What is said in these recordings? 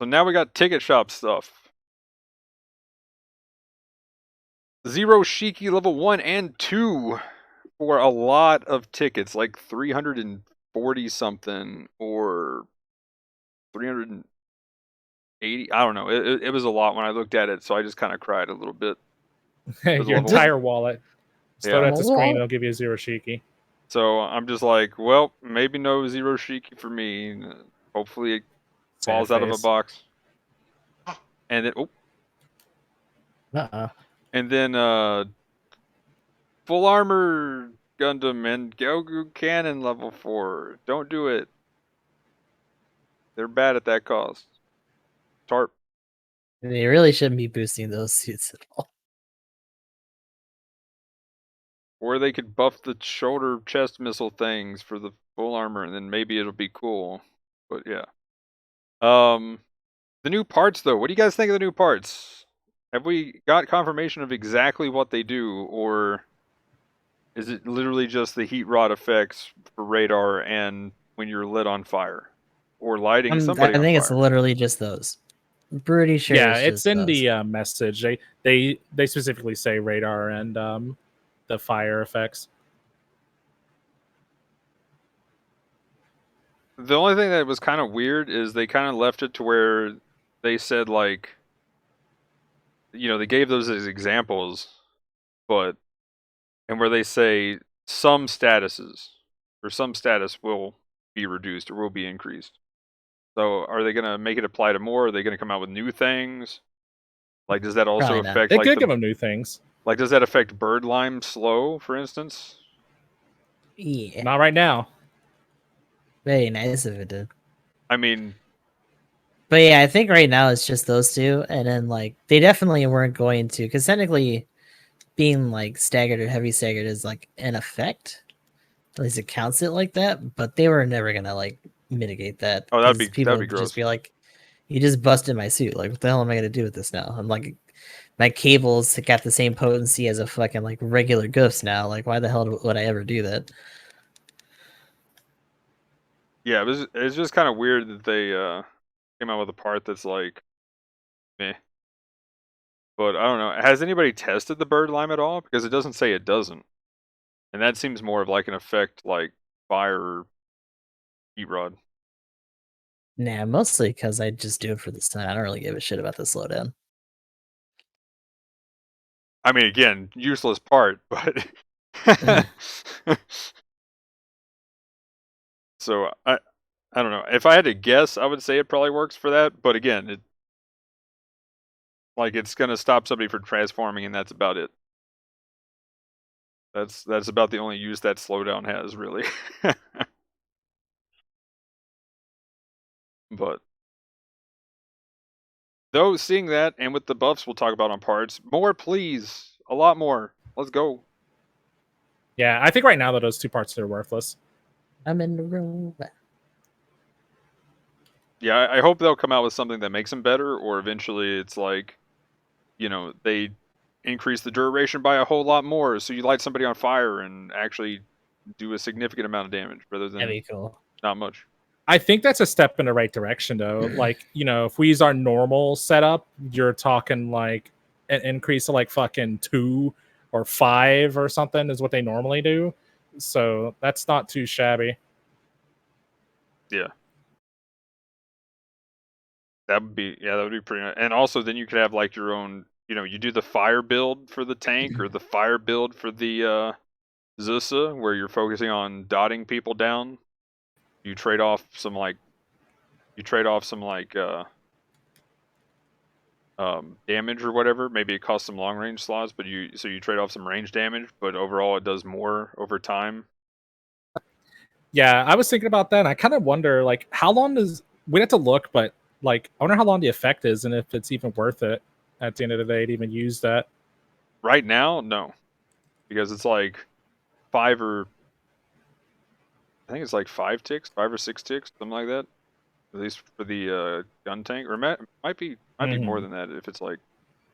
So now we got ticket shop stuff. Zero Shiki level 1 and 2 for a lot of tickets, like 340 something or 380. I don't know. It was a lot when I looked at it, so I just kind of cried a little bit. Your entire wallet. Just throw it Yeah. at the screen, it'll give you a zero shiki. So I'm just like, well, maybe no zero Shiki for me. Hopefully it falls out of a box. And then, and then full armor Gundam and Gyogu Cannon level 4. Don't do it. They're bad at that cost. Tarp. They really shouldn't be boosting those suits at all. Or they could buff the shoulder chest missile things for the full armor, and then maybe it'll be cool. But yeah. The new parts though. What do you guys think of the new parts? Have we got confirmation of exactly what they do, or is it literally just the heat rod effects for radar and when you're lit on fire, or lighting somebody? I think on it's fire? literally just those. I'm pretty sure. Yeah, it's in the message. They specifically say radar and the fire effects. The only thing that was kind of weird is they kind of left it to where they said, like, you know, they gave those as examples, but, and where they say some statuses or some status will be reduced or will be increased. So are they going to make it apply to more? Are they going to come out with new things? Like, does that also affect? They could give them new things. Like, does that affect bird lime slow, for instance? Yeah. Not right now. Very nice if it did. I mean, but yeah, I think right now it's just those two, and then like they definitely weren't going to, because technically, being like staggered or heavy staggered is like an effect. At least it counts it like that, but they were never gonna like mitigate that. Oh, that'd be gross. Just be like, you just busted my suit. Like, what the hell am I gonna do with this now? I'm like, my cables got the same potency as a fucking like regular goofs now. Like, why the hell would I ever do that? Yeah, it's just kind of weird that they came out with a part that's like, meh. But I don't know. Has anybody tested the bird lime at all? Because it doesn't say it doesn't, and that seems more of like an effect like fire or heat rod. Nah, mostly because I just do it for the stun. I don't really give a shit about the slowdown. I mean, again, useless part, but so I don't know. If I had to guess, I would say it probably works for that. But again, it's gonna stop somebody from transforming, and that's about it. That's about the only use that slowdown has, really. But though, seeing that, and with the buffs we'll talk about on parts, more please, a lot more. Let's go. Yeah, I think right now that those two parts are worthless. I'm in the room. Yeah, I hope they'll come out with something that makes them better, or eventually it's like, you know, they increase the duration by a whole lot more, so you light somebody on fire and actually do a significant amount of damage rather than That'd be cool. Not much. I think that's a step in the right direction, though. Like, you know, if we use our normal setup, you're talking like an increase of like fucking 2 or 5 or something is what they normally do. So that's not too shabby. Yeah. That would be pretty nice. And also then you could have like your own, you know, you do the fire build for the tank or the fire build for the Zusa, where you're focusing on dotting people down. You trade off some damage or whatever. Maybe it costs some long range slots, but you trade off some range damage, but overall it does more over time. Yeah, I was thinking about that. And I kind of wonder, like, how long does we'd have to look, but like, I wonder how long the effect is and if it's even worth it at the end of the day to even use that. Right now, no, because it's like 5 or I think it's like 5 ticks, 5 or 6 ticks, something like that. At least for the gun tank, or might be more than that if it's like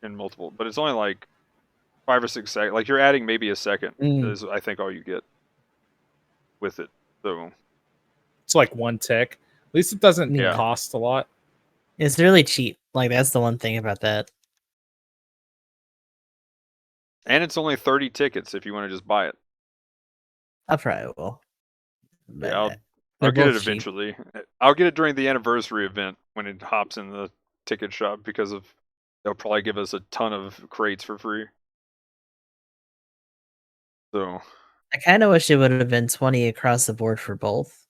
in multiple. But it's only like 5 or 6 seconds. Like you're adding maybe a second is I think all you get with it. So it's like 1 tick. At least it doesn't cost a lot. It's really cheap. Like that's the one thing about that. And it's only 30 tickets if you want to just buy it. I probably will. Yeah, But I'll get it both cheap. eventually. I'll get it during the anniversary event when it hops in the ticket shop because they'll probably give us a ton of crates for free. So I kind of wish it would have been 20 across the board for both,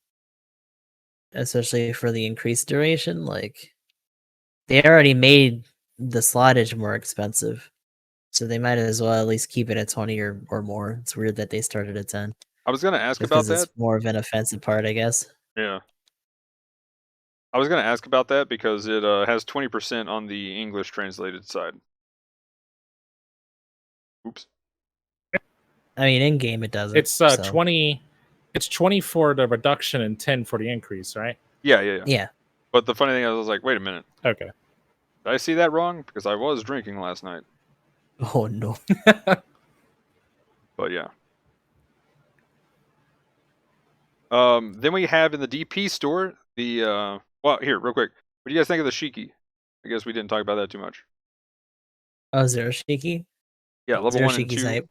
especially for the increased duration. Like they already made the slottage more expensive, so they might as well at least keep it at 20 or more. It's weird that they started at 10. I was gonna ask Just about because that. it's more of an offensive part, I guess. Yeah. I was gonna ask about that because it has 20% on the English translated side. Oops. I mean, in game it doesn't. It's so. 20. It's 20 for the reduction and 10 for the increase, right? Yeah. Yeah. But the funny thing is, I was like, wait a minute. Okay. Did I see that wrong? Because I was drinking last night. Oh no. But yeah. Then we have in the DP store the well, here real quick. What do you guys think of the Shiki? I guess we didn't talk about that too much. Oh, Zero Shiki? Yeah, level Zero 1 and Shiki's 2. hype.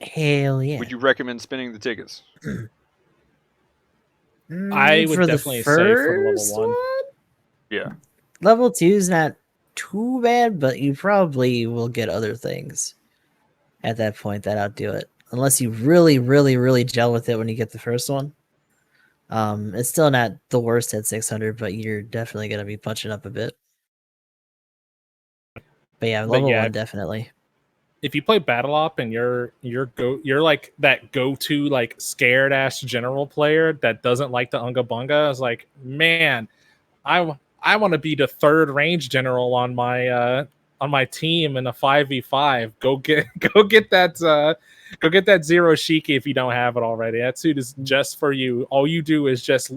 Hell yeah. Would you recommend spinning the tickets? I would for definitely the say for the first level 1. Yeah. Level 2 is not too bad, but you probably will get other things at that point that outdo it. Unless you really, really, really gel with it when you get the first one. It's still not the worst at 600, but you're definitely going to be punching up a bit. But yeah, level 1 definitely. If you play Battle Op and you're like that go-to like scared ass general player that doesn't like the Unga Bunga, I was like, man, I want to be the third range general on my team in a 5v5. Go get that Zero Shiki if you don't have it already. That suit is just for you. All you do is just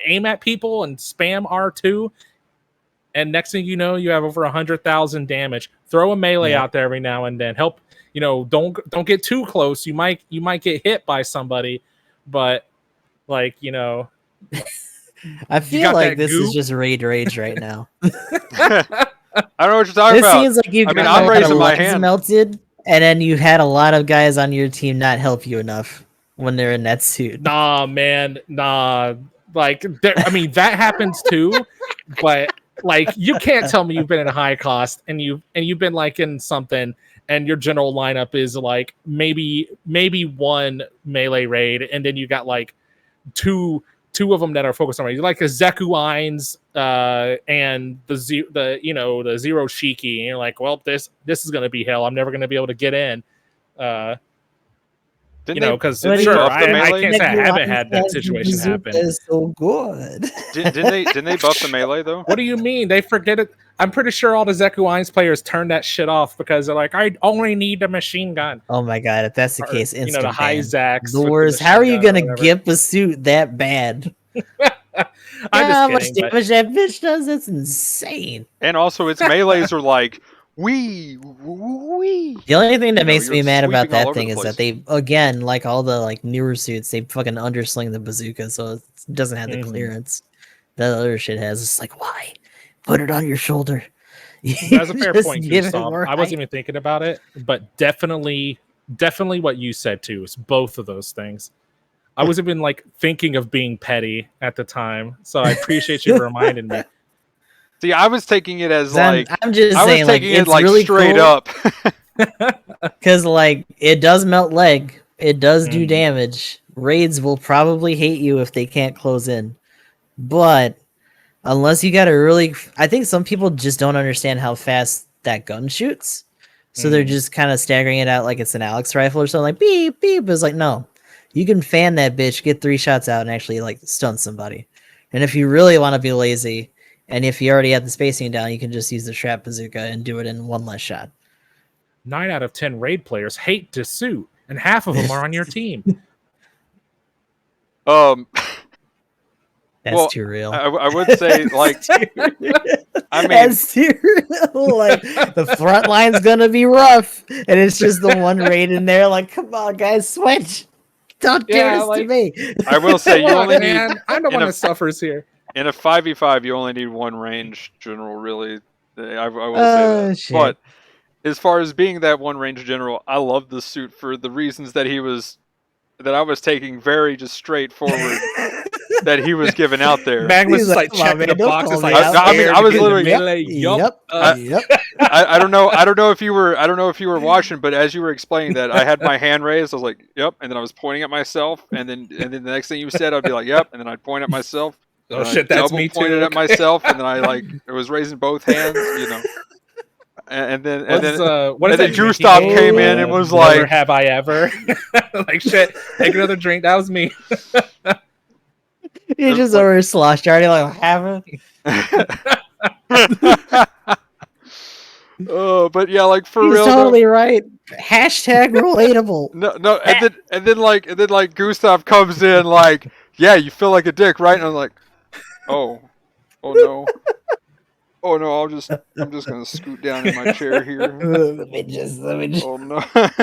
aim at people and spam R2. And next thing you know, you have over 100,000 damage. Throw a melee out there every now and then. Help, don't get too close. You might get hit by somebody, but I feel like this is just rage right now. I don't know what you're talking about. It seems like you've got I'm raising my hand. melted, and then you had a lot of guys on your team not help you enough when they're in that suit. Nah, man, nah. That happens too, but you can't tell me you've been in a high cost and you've been like in something and your general lineup is like maybe one melee raid and then you got like two of them that are focused on raid. Like a Zeku Ainz and the Zero Shiki, and you're like, well, this is gonna be hell. I'm never gonna be able to get in. Because sure, I can't say I haven't had that situation happen. Is so good. Didn't they buff the melee though? What do you mean? They forget it. I'm pretty sure all the Zeku Ainz players turned that shit off because they're like, I only need the machine gun. Oh my god, if that's the case, instant the high Zax. The worst. How are you gonna gimp a suit that bad? How much damage that bitch does? That's insane. And also, its melees are like. The only thing that makes me mad about that thing is that they, again, like all the like newer suits, they fucking undersling the bazooka, so it doesn't have the clearance that other shit has. It's like, why? Put it on your shoulder. That's a fair point, too, I wasn't even thinking about it, but definitely what you said too is both of those things. I was even like thinking of being petty at the time, so I appreciate you reminding me. See, I was taking it as like I'm just saying, like it's like really straight cool, up, because like it does melt leg, it does do damage. Raids will probably hate you if they can't close in, but unless you got a really, I think some people just don't understand how fast that gun shoots, so they're just kind of staggering it out like it's an Alex rifle or something. Like beep beep, it's like no, you can fan that bitch, get 3 shots out, and actually like stun somebody. And if you really want to be lazy. And if you already have the spacing down, you can just use the Shrap Bazooka and do it in 1 less shot. 9 out of 10 raid players hate to suit, and half of them are on your team. That's too real. I would say, like, I mean, that's too real. Like, the front line's gonna be rough, and it's just the one raid in there. Like, come on, guys, switch. Don't do this to me. I will say, you only need. I'm the one that suffers here. In a 5v5, you only need one range general, really. I will say that. Shit. But as far as being that one range general, I love the suit for the reasons that I was taking very just straightforward that he was given out there. Mag was He's just like, like "Come on, checking man, the don't box. call It's me like, out." I mean, I was scared to get in literally- melee. Yup. Yep. I don't know if you were watching, but as you were explaining that, I had my hand raised. I was like, "Yep," and then I was pointing at myself, and then the next thing you said, I'd be like, "Yep," and then I'd point at myself. Oh and shit, I that's double me pointed too. at myself, and then I was raising both hands, and then What is and then that Gustav drinking came game? in and was Never like, have I ever. Like shit, take another drink. That was me. You just over sloshed already like having. Oh, but yeah, like for He's real. totally right. Hashtag relatable. No, and then Gustav comes in like, yeah, you feel like a dick, right? And I'm like, oh no, I'm just gonna scoot down in my chair here. Let me just Oh no,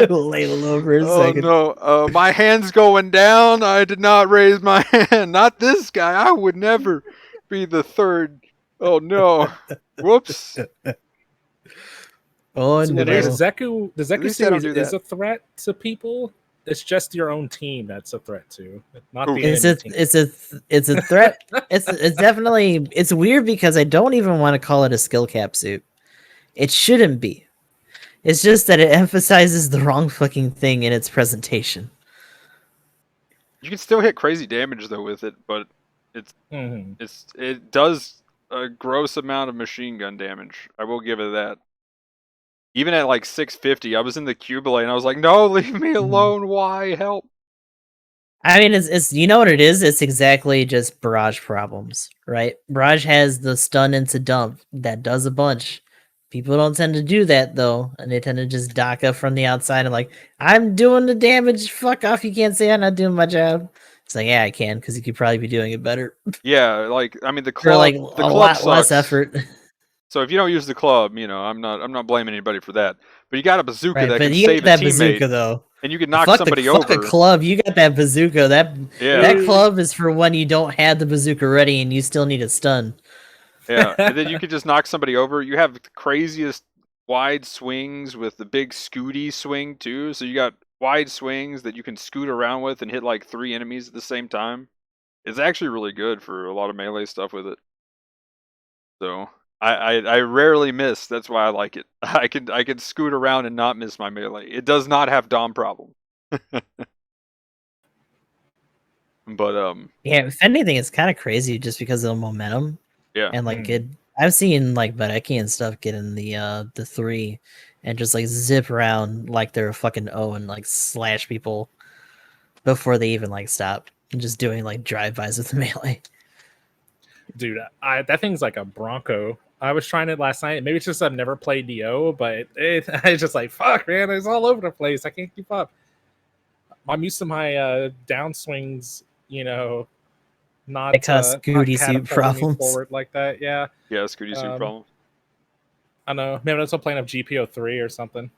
lay low for a oh second. no, my hand's going down. I did not raise my hand. Not this guy. I would never be the third. Oh no, whoops. Oh So no. It is. the Zeku least I don't series do is that. a threat to people. It's just your own team that's a threat to, not Ooh. the It's enemy a team. it's a threat. it's definitely it's weird because I don't even want to call it a skill cap suit. It shouldn't be. It's just that it emphasizes the wrong fucking thing in its presentation. You can still hit crazy damage though with it, but Mhm. it does a gross amount of machine gun damage. I will give it that. Even at like 650, I was in the Cubile and I was like, "No, leave me alone! Why help?" I mean, it's you know what it is? It's exactly just Barrage problems, right? Barrage has the stun into dump that does a bunch. People don't tend to do that though, and they tend to just dock up from the outside and like, I'm doing the damage. Fuck off! You can't say I'm not doing my job. It's like, yeah, I can because you could probably be doing it better Yeah, like I mean, the for like club a lot sucks. less effort. So if you don't use the club, I'm not blaming anybody for that. But you got a bazooka Right, that but can you save get that a teammate, bazooka though. and you can knock Fuck somebody fuck a over. club. You got that bazooka. That Yeah, club is for when you don't have the bazooka ready and you still need a stun. yeah, and then you can just knock somebody over. You have the craziest wide swings with the big scooty swing too. So you got wide swings that you can scoot around with and hit like 3 enemies at the same time. It's actually really good for a lot of melee stuff with it. So I rarely miss. That's why I like it. I can scoot around and not miss my melee. It does not have dom problem. But Yeah, if anything, it's kind of crazy just because of the momentum. yeah. And like it, I've seen like Badeki and stuff get in the 3 and just like zip around like they're a fucking O and like slash people before they even like stop and just doing like drive-bys with the melee. Dude, that thing's like a Bronco. I was trying it last night. Maybe it's just I've never played DO, but it's just like fuck, man. It's all over the place. I can't keep up. I'm used to my downswings, not It caused not Scooty suit catapulting me problems. forward like that. Yeah, Yeah, Scooty suit problem. I know. Maybe that's a playing of GPO3 or something.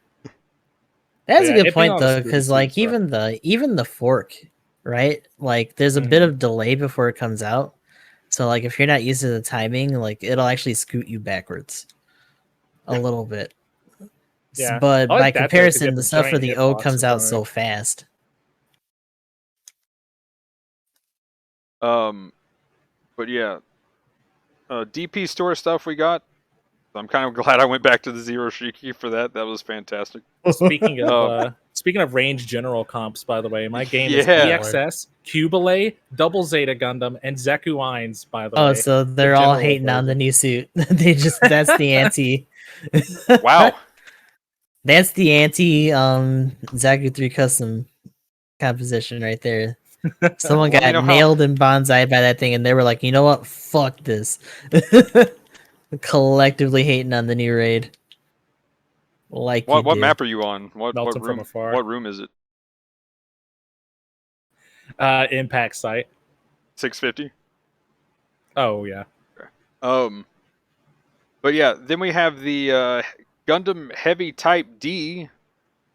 That's Yeah, a good it being point on a though, Scooty because suit like is rough. even the fork, right? Like there's a bit of delay before it comes out. So like if you're not used to the timing, like it'll actually scoot you backwards a little bit. Yeah, But I like by that, though, 'cause you comparison, have the the stuff for giant the O hitboxes comes out on so it. fast. But yeah, DP store stuff we got. I'm kind of glad I went back to the Zero Shiki for that. That was fantastic. Speaking of range general comps, by the way, my game is Yeah. EXS, Cubile, Double Zeta Gundam, and Zeku Eins, by the Oh, way. so they're all general hating on the version. new suit. That's the anti. Wow. That's the anti Zagu 3 custom composition right there. Someone Let me got know how. nailed in Banzai by that thing, and they were like, you know what? Fuck this. Collectively hating on the new raid. Like you What do. map are you on? What Melting from room? afar. What room is it? Impact site. 650. Oh yeah. But yeah, then we have the Gundam Heavy Type D,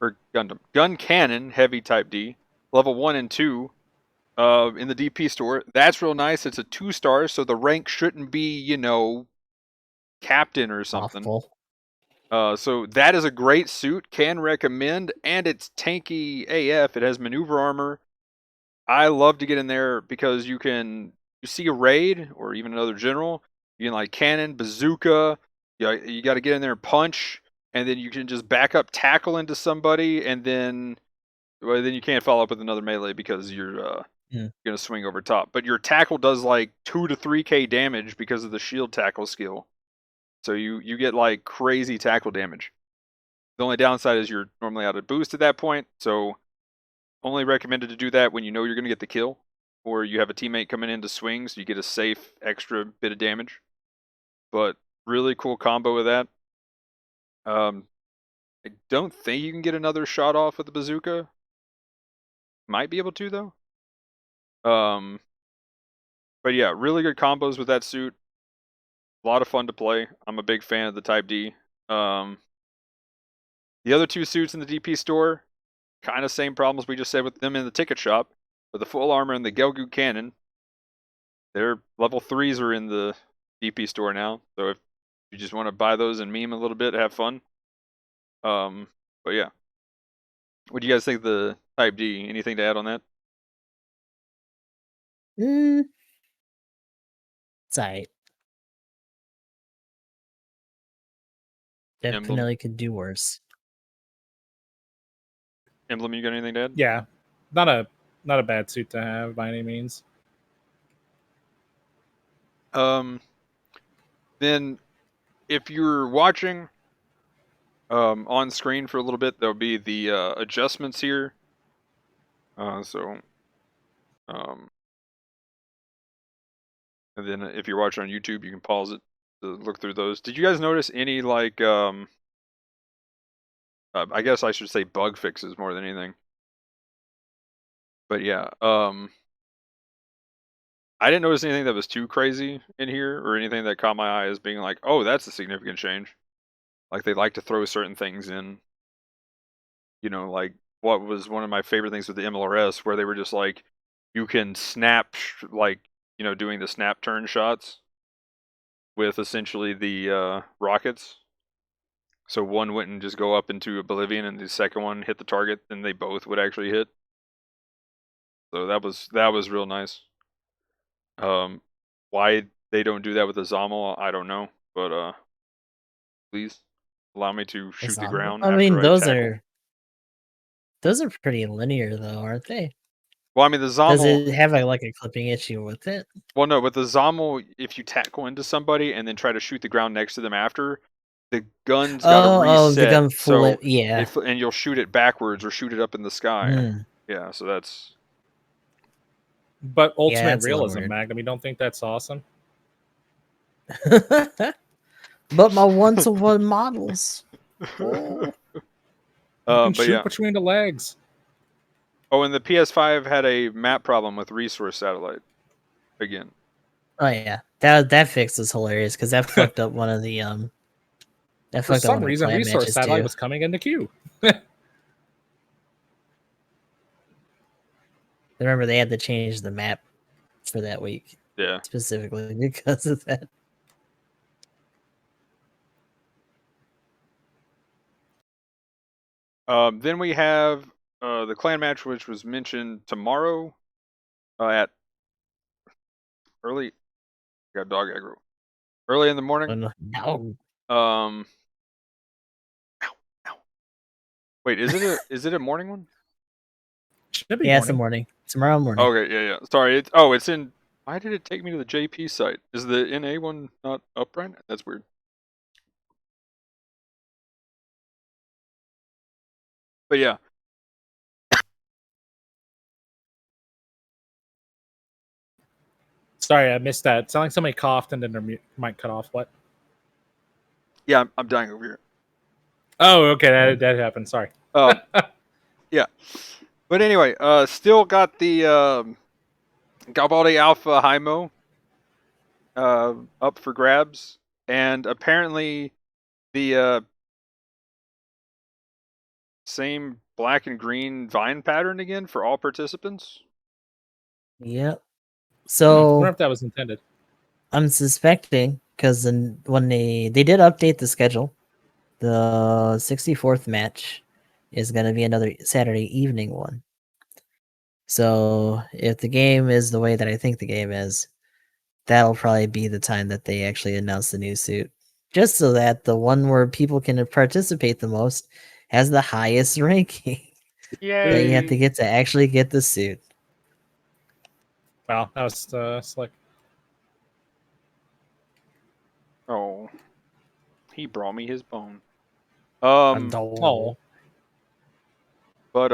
or Gundam Gun Cannon Heavy Type D, level 1 and 2. in the DP store. That's real nice. It's a 2-star, so the rank shouldn't be, captain or something. Awful. So that is a great suit. Can recommend, and it's tanky AF. It has maneuver armor. I love to get in there because you see a raid or even another general. You can like cannon, bazooka. You got to get in there and punch, and then you can just back up, tackle into somebody, and then you can't follow up with another melee because you're gonna swing over top. But your tackle does like 2 to 3k damage because of the shield tackle skill. So you get like crazy tackle damage. The only downside is you're normally out of boost at that point, so only recommended to do that when you know you're going to get the kill, or you have a teammate coming in to swing, so you get a safe extra bit of damage. But really cool combo with that. I don't think you can get another shot off with the bazooka. Might be able to though. But yeah, really good combos with that suit. A lot of fun to play. I'm a big fan of the Type D. The other 2 suits in the DP store, kind of same problems we just said with them in the ticket shop. But the full armor and the Gelgu cannon, their level 3s are in the DP store now. So if you just want to buy those and meme a little bit, have fun. But yeah. What do you guys think of the Type D? Anything to add on that? It's alright. Emblem? Definitely could do worse. Emblem, you got anything to add? Yeah, not a bad suit to have by any means. Then if you're watching on screen for a little bit, there'll be the adjustments here. And then if you're watching on YouTube, you can pause it to look through those. Did you guys notice any like I guess I should say bug fixes more than anything. But yeah, I didn't notice anything that was too crazy in here or anything that caught my eye as being like, oh, that's a significant change. Like they like to throw certain things in. Like what was one of my favorite things with the MLRS where they were just like, you can snap, doing the snap turn shots with essentially the rockets. So one wouldn't just go up into oblivion and the second one hit the target, and they both would actually hit. So that was real nice. Why they don't do that with the Zommel, I don't know, but please allow me to shoot the ground I after mean, I those tackle. are pretty linear though, aren't they? Well, I mean the Does Zommel. it have like a clipping issue with it? Well, no, with the Zommel, if you tackle into somebody and then try to shoot the ground next to them after, the gun's got to reset. The gun so yeah. and you'll shoot it backwards or shoot it up in the sky. Yeah, so that's. But ultimate that's realism, Magnum. You don't think that's awesome? But my 1-to-1 models. You can shoot between the legs. Oh, and the PS5 had a map problem with Resource Satellite again. Oh yeah, that fix was hilarious because that fucked up one of the That For some reason, Resource Satellite was coming in the queue. Remember, they had to change the map for that week. Yeah, specifically because of that. Then we have the clan match, which was mentioned tomorrow at early. Got dog aggro. Early in the morning. No. Ow, ow. Wait, is it a morning one? Should be yeah, morning. It's the morning. Tomorrow morning. Okay, yeah. Sorry. It's in. Why did it take me to the JP site? Is the NA one not up right now? That's weird. But yeah. Sorry, I missed that. It sounded like somebody coughed and then their mic cut off. What? Yeah, I'm dying over here. Oh, okay, that happened. Sorry. Yeah. But anyway, still got the Galbaldi Alpha Hymo up for grabs, and apparently the same black and green vine pattern again for all participants. Yep. I So wonder if that was intended. I'm suspecting because when they did update the schedule, the 64th match is going to be another Saturday evening one. So if the game is the way that I think the game is, that'll probably be the time that they actually announce the new suit. Just so that the one where people can participate the most has the highest ranking. That you have to Yay! get to actually get the suit. Wow, that was slick. Oh, he brought me his bone. Oh, But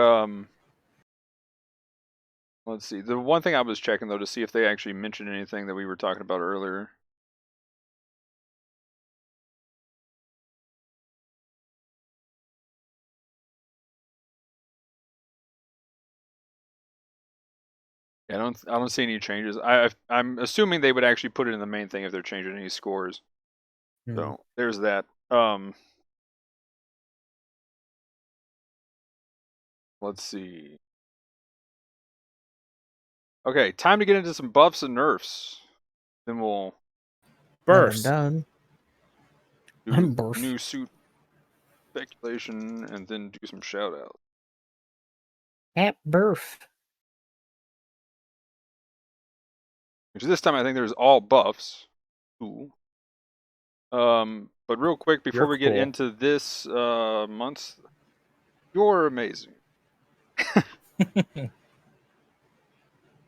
let's see. The one thing I was checking though to see if they actually mentioned anything that we were talking about earlier. Yeah, I don't see any changes. I'm assuming they would actually put it in the main thing if they're changing any scores. So there's that. Let's see. Okay, time to get into some buffs and nerfs. Then we'll When I'm burst. done, do I'm burst. new suit speculation and then do some shoutouts. At birth. Which this time I think there's all buffs. Ooh. But real quick before You're we get cool. into this month's, you're amazing.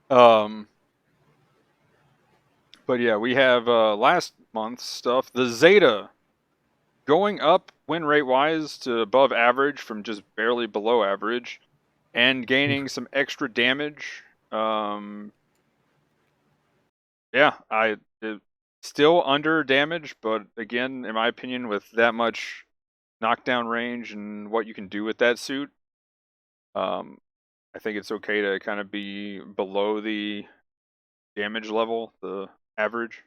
But yeah, we have last month's stuff. The Zeta going up win rate wise to above average from just barely below average, and gaining some extra damage. Yeah, still under damage, but again, in my opinion, with that much knockdown range and what you can do with that suit, I think it's okay to kind of be below the damage level, the average.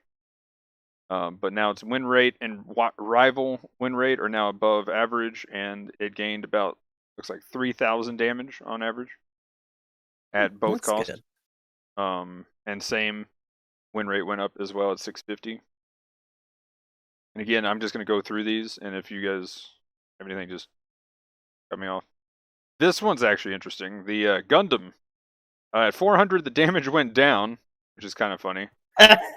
But now its win rate and rival win rate are now above average, and it gained about, looks like 3,000 damage on average at both That's costs. good. And same win rate went up as well at 650. And again, I'm just going to go through these, and if you guys have anything, just cut me off. This one's actually interesting. The Gundam. At 400, the damage went down, which is kind of funny.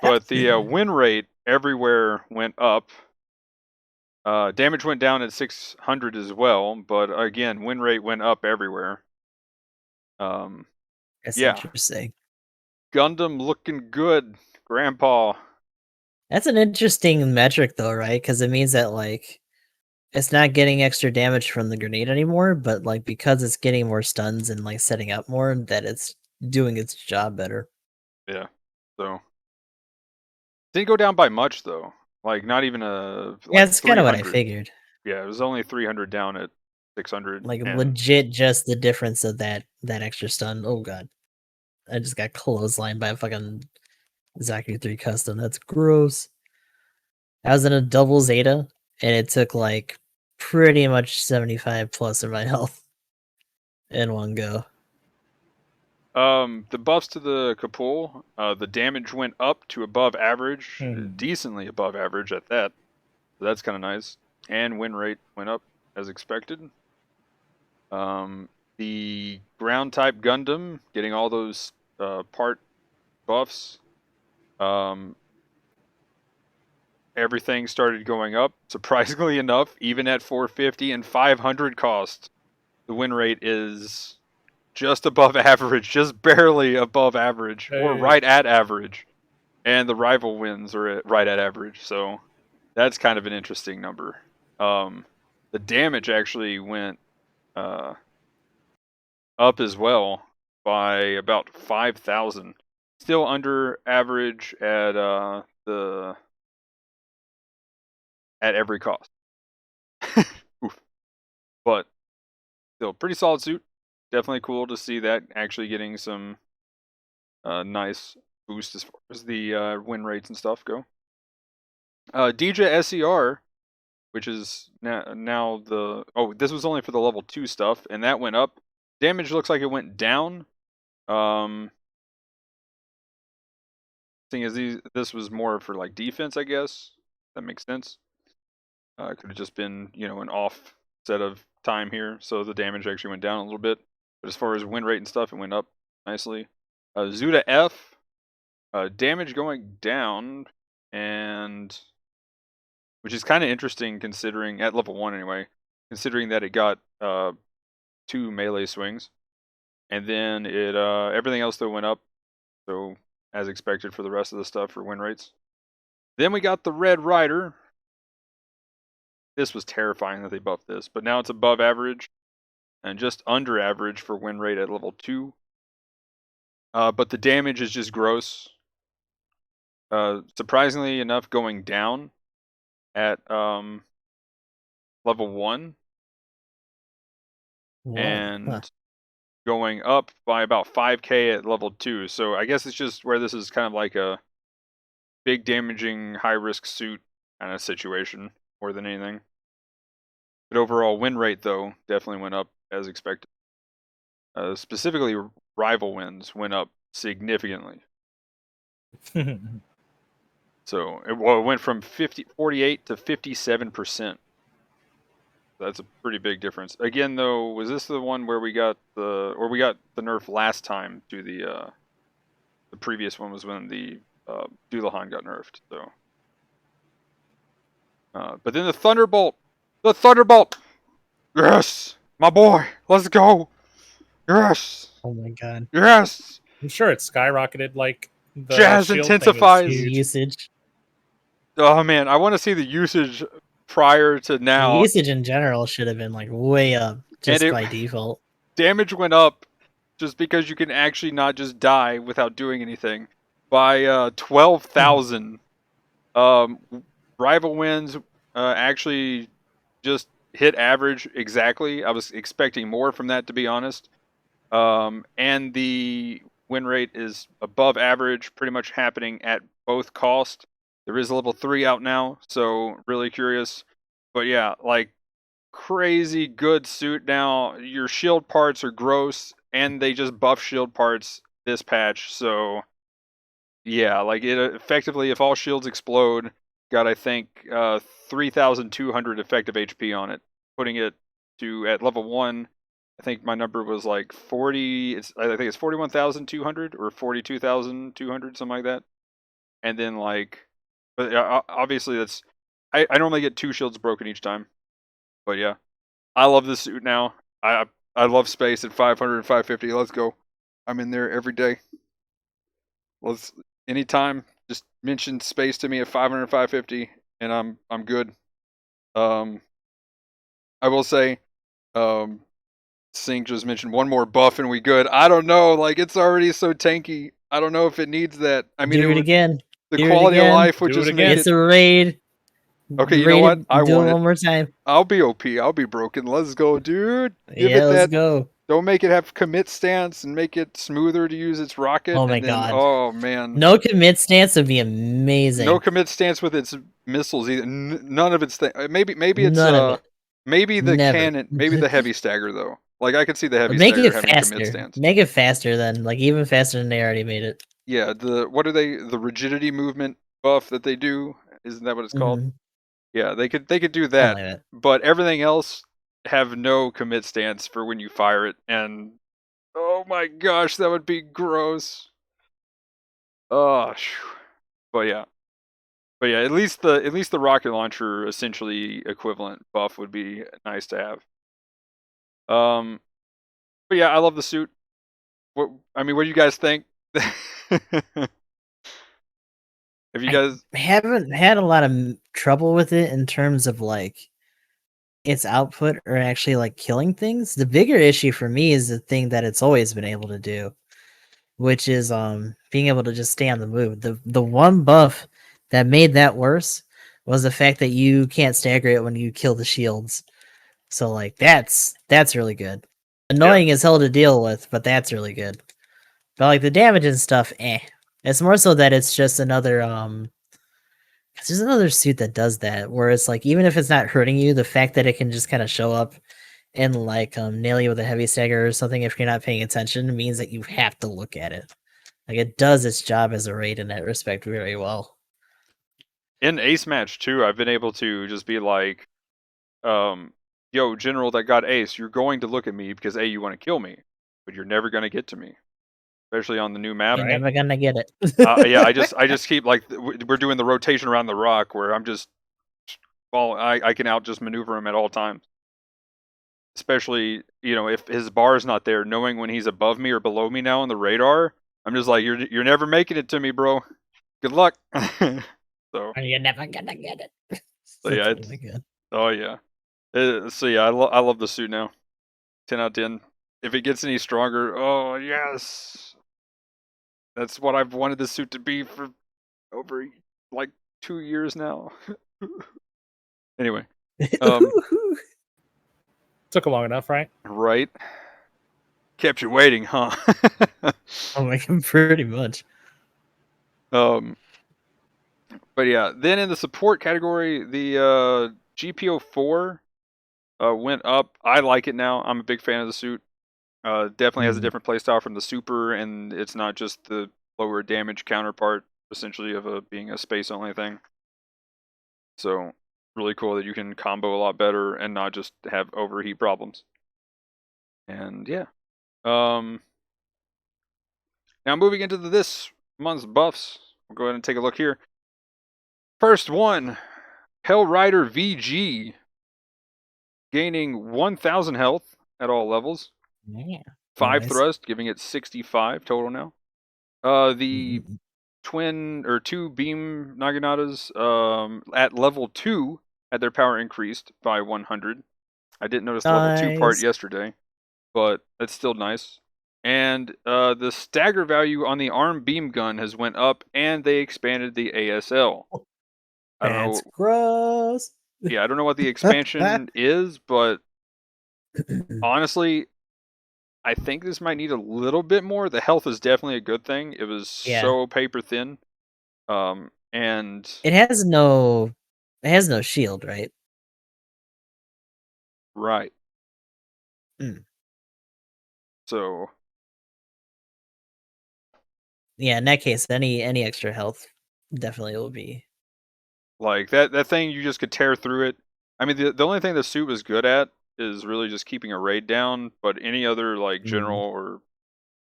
But the win rate everywhere went up. Damage went down at 600 as well, but again, win rate went up everywhere. That's Yeah, interesting. Gundam looking good, Grandpa. That's an interesting metric, though, right? Because it means that like it's not getting extra damage from the grenade anymore, but like because it's getting more stuns and like setting up more, that it's doing its job better. Yeah, so didn't go down by much though. Like not even a Yeah, like that's kind of what I 300. figured. Yeah, it was only 300 down at 600, Like and legit, just the difference of that extra stun. Oh god, I just got clotheslined by a fucking Zachary 3 custom. That's gross. I was in a double Zeta, and it took like pretty much 75 plus of my health in one go. the buffs to the Kapul, the damage went up to above average, decently above average at that. So that's kind of nice. And win rate went up as expected. The ground type Gundam getting all those part buffs. Everything started going up. Surprisingly enough, even at 450 and 500 cost, the win rate is just above average, just barely above average, or right at average. And the rival wins are right at average. So that's kind of an interesting number. The damage actually went up as well by about 5,000. Still under average at at every cost. Oof. But still pretty solid suit. Definitely cool to see that actually getting some nice boost as far as the win rates and stuff go. DJ SER, which is now the... Oh, this was only for the level 2 stuff, and that went up. Damage looks like it went down. seeing as this was more for like defense, I guess that makes sense. It could have just been, you know, an off set of time here, so the damage actually went down a little bit. But as far as win rate and stuff, it went up nicely. Zuda F, damage going down, and which is kind of interesting considering at level 1 anyway, considering that it got 2 melee swings, and then it everything else though went up, so as expected for the rest of the stuff for win rates. Then we got the Red Rider. This was terrifying that they buffed this, but now it's above average and just under average for win rate at level 2. But the damage is just gross. Surprisingly enough, going down at level 1 Whoa, and going up by about 5k at level 2. So I guess it's just where this is kind of like a big damaging high risk suit kind of situation more than anything. But overall win rate though definitely went up as expected. Specifically rival wins went up significantly. So it went from 48 to 57%. That's a pretty big difference. Again, though, was this the one where we got the nerf last time to the previous one was when the Dulahan got nerfed. So, but then the Thunderbolt, yes, my boy, let's go, yes, oh my god, yes. I'm sure it skyrocketed like the Jazz shield thing is intensifies. huge. usage. Oh man, I want to see the usage prior to now. Usage in general should have been like way up just by default. Damage went up just because you can actually not just die without doing anything by 12,000. Rival wins actually just hit average exactly. I was expecting more from that, to be honest. And the win rate is above average, pretty much happening at both cost. There is a level 3 out now, so really curious. But yeah, like crazy good suit now. Your shield parts are gross, and they just buff shield parts this patch. So yeah, like it effectively, if all shields explode, got I think 3,200 effective HP on it, putting it to at level 1. I think my number was like 40. I think it's 41,200 or 42,200, something like that. And then like, but obviously that's I normally get 2 shields broken each time. But yeah, I love this suit now. I love space at 500 and 550. Let's go. I'm in there every day. Anytime, just mention space to me at 500 and 550, and I'm good. I will say, Sink just mentioned one more buff and we good. I don't know, like it's already so tanky. I don't know if it needs that. I mean, do it again. The quality of life would just make it's a raid. Okay, you know what? I do want it it one more time. I'll be OP. I'll be broken. Let's go, dude. Let's go. Don't make it have commit stance and make it smoother to use its rocket. Oh my god. Oh man. No commit stance would be amazing. No commit stance with its missiles either. None of its maybe it's maybe the cannon, maybe the heavy stagger though. Like I could see the heavy stagger having faster. Commit stance. Make it faster then, like even faster than they already made it. Yeah, what are they? The rigidity movement buff that they do, isn't that what it's called? Yeah, they could do that, but everything else have no commit stance for when you fire it, and oh my gosh, that would be gross. Oh, but yeah, at least the rocket launcher essentially equivalent buff would be nice to have. But yeah, I love the suit. What do you guys think? Have you guys? I haven't had a lot of trouble with it in terms of like its output or actually like killing things. The bigger issue for me is the thing that it's always been able to do, which is being able to just stay on the move. The one buff that made that worse was the fact that you can't stagger it when you kill the shields. So like that's really good. Annoying as hell to deal with, but that's really good. But like the damage and stuff, It's more so that it's just another there's another suit that does that, where it's like even if it's not hurting you, the fact that it can just kind of show up and like nail you with a heavy stagger or something if you're not paying attention means that you have to look at it. Like it does its job as a raid in that respect very well. In Ace Match too, I've been able to just be like, yo, General that got Ace, you're going to look at me because A, you want to kill me, but you're never going to get to me. Especially on the new map. You're never gonna get it. Yeah, I just keep like we're doing the rotation around the rock where I'm just I can out just maneuver him at all times. Especially, you know, if his bar is not there, knowing when he's above me or below me now on the radar, I'm just like, you're never making it to me, bro. Good luck. So You're never gonna get it. So yeah, That's really good. Oh yeah. So yeah, I love the suit now. 10 out of 10. If it gets any stronger, oh yes. That's what I've wanted the suit to be for over like 2 years now. Anyway, Took long enough, right? right. Kept you waiting, huh? Oh my god, pretty much. But yeah, then in the support category, the GPO4 went up. I like it now. I'm a big fan of the suit. Definitely has a different playstyle from the super, and it's not just the lower damage counterpart, essentially, of being a space only thing. So really cool that you can combo a lot better and not just have overheat problems. And yeah. Now moving into this month's buffs, we'll go ahead and take a look here. First one, Hell Rider VG, gaining 1,000 health at all levels. Yeah. 5 Nice. thrust, giving it 65 total now. The twin or 2 beam Naganatas at level 2 had their power increased by 100. I didn't notice the level 2 part yesterday, but that's still nice. And the stagger value on the arm beam gun has went up, and they expanded the ASL. I don't know. Gross. Yeah, I don't know what the expansion is, but honestly, I think this might need a little bit more. The health is definitely a good thing. It was so paper thin. And it has no shield, right? Right. Mm. So yeah, in that case, any extra health definitely will be like that thing you just could tear through it. I mean, the only thing the suit was good at is really just keeping a raid down, but any other like general or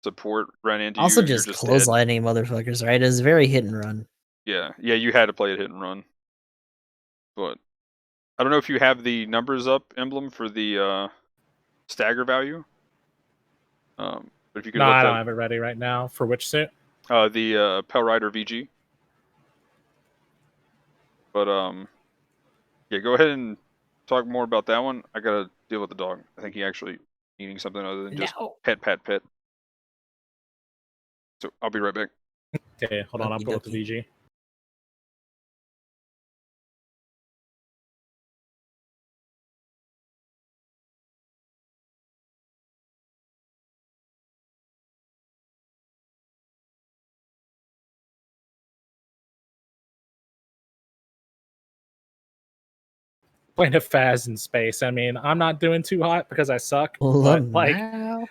support run into also you, just you're just clotheslining motherfuckers, right? It's very hit and run. Yeah, you had to play it hit and run. But I don't know if you have the numbers up, Emblem, for the stagger value. But if you could No, look I that, don't have it ready right now. For which suit? The Pell Rider VG. But yeah, go ahead and talk more about that one. I gotta deal with the dog. I think he actually needing something other than just pet. So I'll be right back. Okay, hold on. I'll pull up the VG. Playing a Faz in space. I mean, I'm not doing too hot because I suck. But like,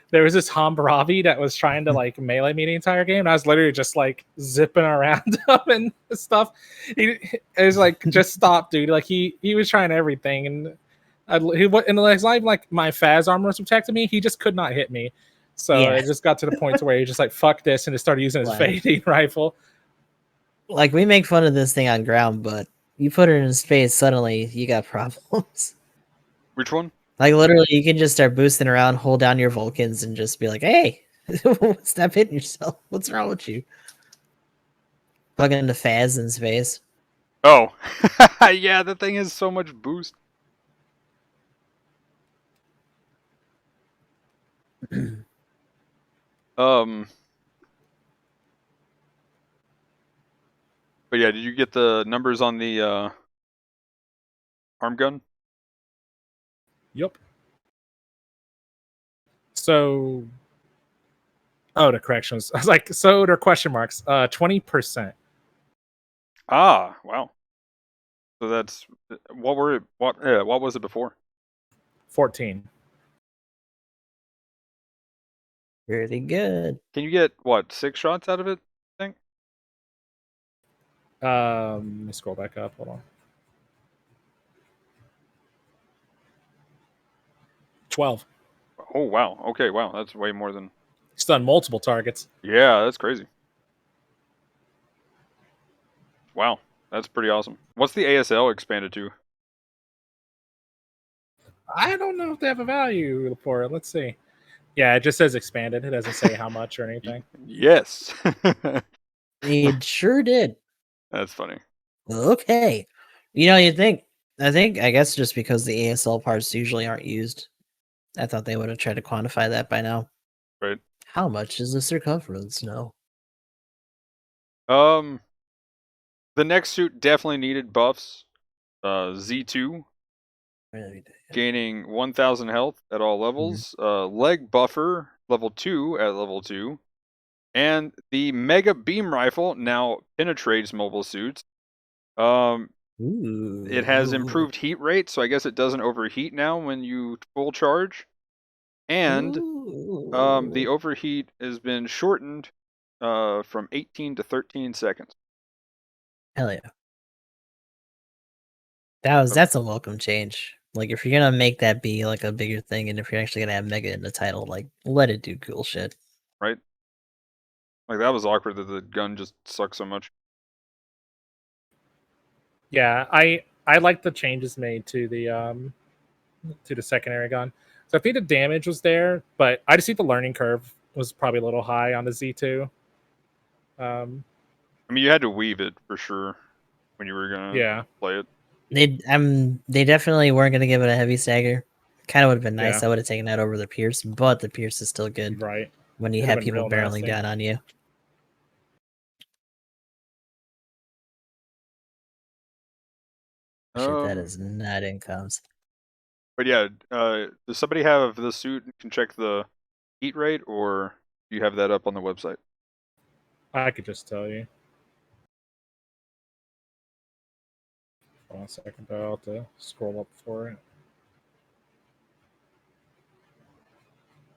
there was this Hammurabi that was trying to like melee me the entire game. And I was literally just like zipping around him and stuff. It was like, just stop, dude. Like he was trying everything, and it's not even like my Faz armor was protecting me. He just could not hit me. So it just got to the point to where he just like fuck this and just started using his fading rifle. Like we make fun of this thing on ground, but you put it in space, suddenly you got problems. Which one? Like literally, you can just start boosting around, hold down your Vulcans, and just be like, "Hey, stop hitting yourself. What's wrong with you?" Plug into Faz in space. Oh, yeah, that thing has so much boost. But yeah, did you get the numbers on the arm gun? Yep. So, the corrections. I was like, so there are question marks. 20%. Ah, wow. So that's what was it before? 14. Pretty good. Can you get what 6 shots out of it? I think. Let me scroll back up. Hold on. 12. Oh wow. Okay, wow. That's way more than. He's done multiple targets. Yeah, that's crazy. Wow, that's pretty awesome. What's the ASL expanded to? I don't know if they have a value for it. Let's see. Yeah, it just says expanded. It doesn't say how much or anything. Yes. It sure did. That's funny. Okay. You'd think. I guess just because the ASL parts usually aren't used, I thought they would have tried to quantify that by now. Right. How much is the circumference? No. The next suit definitely needed buffs. Z2 gaining 1,000 health at all levels. Leg buffer level 2 at level 2. And the Mega Beam Rifle now penetrates mobile suits. It has improved heat rate, so I guess it doesn't overheat now when you full charge. And the overheat has been shortened from 18 to 13 seconds. Hell yeah. That's a welcome change. Like if you're gonna make that be like a bigger thing, and if you're actually gonna have Mega in the title, like let it do cool shit. Right? Like that was awkward that the gun just sucks so much. Yeah, I like the changes made to the secondary gun. So I think the damage was there, but I just think the learning curve was probably a little high on the Z2. I mean, you had to weave it for sure when you were gonna play it. They definitely weren't gonna give it a heavy stagger. Kind of would have been nice. Yeah. I would have taken that over the Pierce, but the Pierce is still good Right. when you Could've have been people real barreling nasty. down on you. Shit, that is not incomes. But yeah, does somebody have the suit and can check the heat rate, or do you have that up on the website? I could just tell you. Hold on a second, though. I'll have to scroll up for it.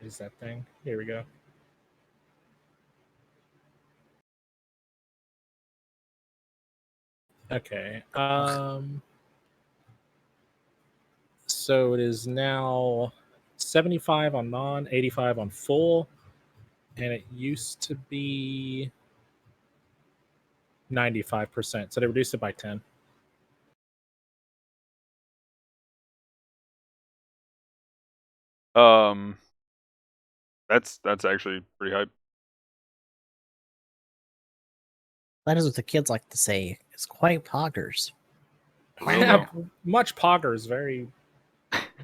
Is that thing? Here we go. Okay. So it is now 75 on non, 85 on full, and it used to be 95%. So they reduced it by 10. That's actually pretty hype. That is what the kids like to say. It's quite poggers. Yeah, much poggers. Very,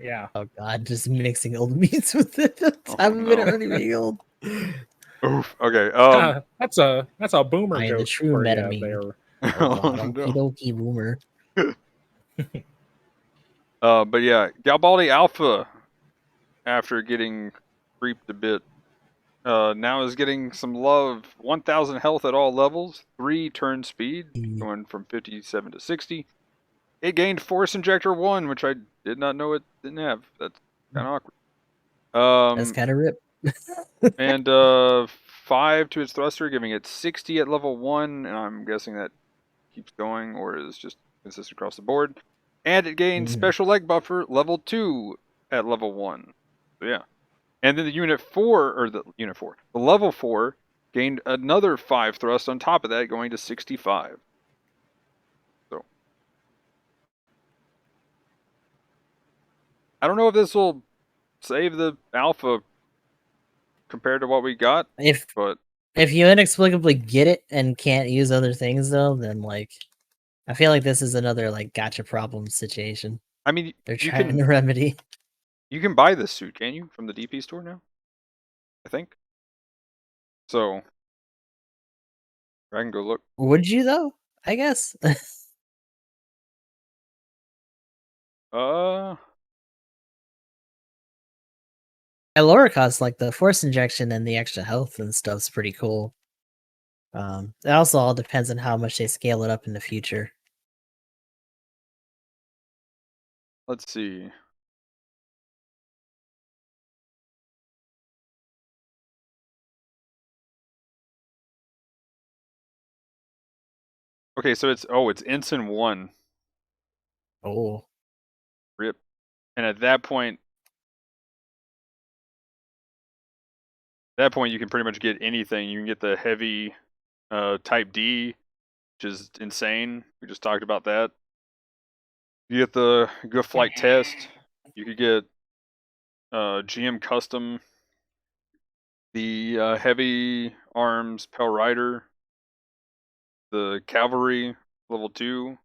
yeah. Oh god, just mixing old meats with it. Time of it already being old. Oof. Okay. That's a boomer I am joke the true for you metamine. there. Oh god, okie dokie boomer. But yeah, Galbaldi Alpha, after getting creeped a bit, now is getting some love. 1,000 health at all levels, 3 turn speed, going from 57 to 60. It gained Force Injector 1, which I did not know it didn't have. That's kind of awkward. That's kind of rip. And 5 to its thruster, giving it 60 at level 1, and I'm guessing that keeps going or is just consistent across the board. And it gained Special Leg Buffer level 2 at level 1. So yeah. And then the the level 4 gained another 5 thrust on top of that, going to 65. So I don't know if this will save the alpha compared to what we got, but if you inexplicably get it and can't use other things though, then like I feel like this is another like gotcha problem situation. I mean, they're trying to remedy. You can buy this suit, can you, from the DP store now? I think. So I can go look. Would you though? I guess. At lower cost, like the force injection and the extra health and stuff's pretty cool. It also all depends on how much they scale it up in the future. Let's see. Okay, so it's Ensign 1. Oh, Rip. And at that point you can pretty much get anything. You can get the heavy Type D, which is insane. We just talked about that. You get the good flight test. You could get GM custom, the heavy arms Pell Rider, the cavalry level 2,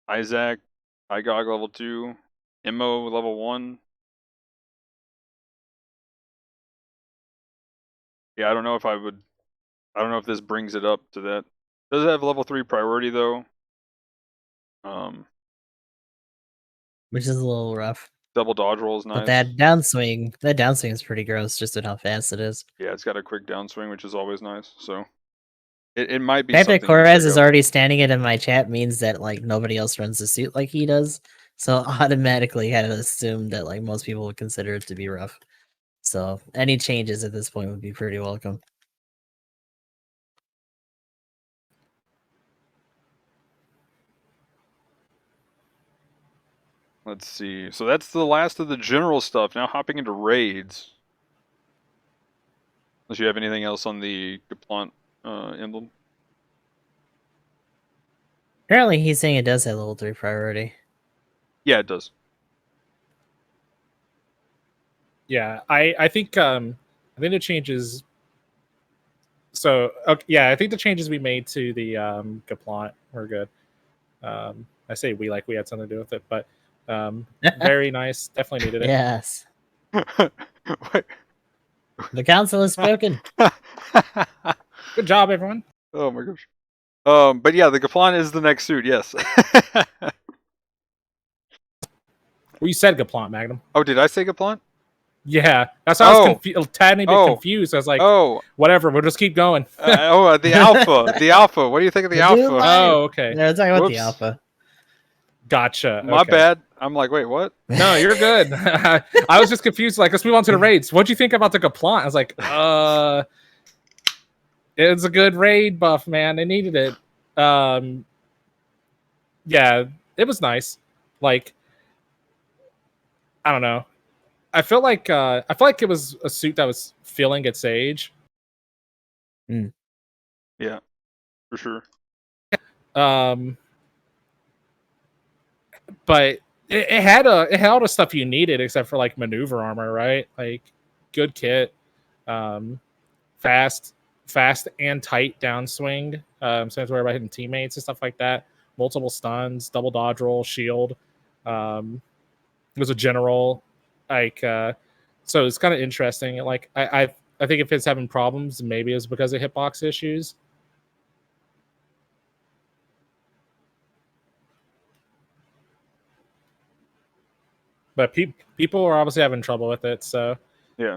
Isaac, IGOG level 2, MO level 1. Yeah, I don't know if this brings it up to that. Does it have level 3 priority though? which is a little rough. Double dodge roll is nice. But that downswing is pretty gross just with how fast it is. Yeah, it's got a quick downswing, which is always nice. So it might be The fact something that you Corez pick is up. already standing it in my chat means that like nobody else runs the suit like he does. So automatically had to assume that like most people would consider it to be rough. So any changes at this point would be pretty welcome. Let's see. So that's the last of the general stuff. Now hopping into raids. Unless you have anything else on the Gaplant emblem. Apparently he's saying it does have level 3 priority. Yeah, it does. Yeah, I think the changes. So okay, yeah, I think the changes we made to the Gaplant were good. I say we like we had something to do with it, but very nice. Definitely needed it. Yes. What? The council has spoken. Good job, everyone. Oh my gosh. But yeah, the Gaplant is the next suit. Yes. Well, you said Gaplant, Magnum. Oh, did I say Gaplant? Yeah, that's why I was a tiny bit confused. I was like, whatever, we'll just keep going. The alpha. The alpha. What do you think of the alpha? Oh, okay. No, we're talking about Whoops. the alpha. Gotcha. My okay. bad. I'm like, wait, what? No, you're good. I was just confused. Like, let's move on to the raids. What'd you think about the Gaplant? I was like, it's a good raid buff, man. They needed it. Yeah, it was nice. Like, I don't know. I feel like it was a suit that was feeling its age. Yeah, for sure. But it had all the stuff you needed except for like maneuver armor, right? Like good kit, fast and tight downswing. So it's worry about hitting teammates and stuff like that. Multiple stuns, double dodge roll, shield. It was a general, like so it's kind of interesting. Like I think if it's having problems, maybe it's because of hitbox issues. But people are obviously having trouble with it, so yeah,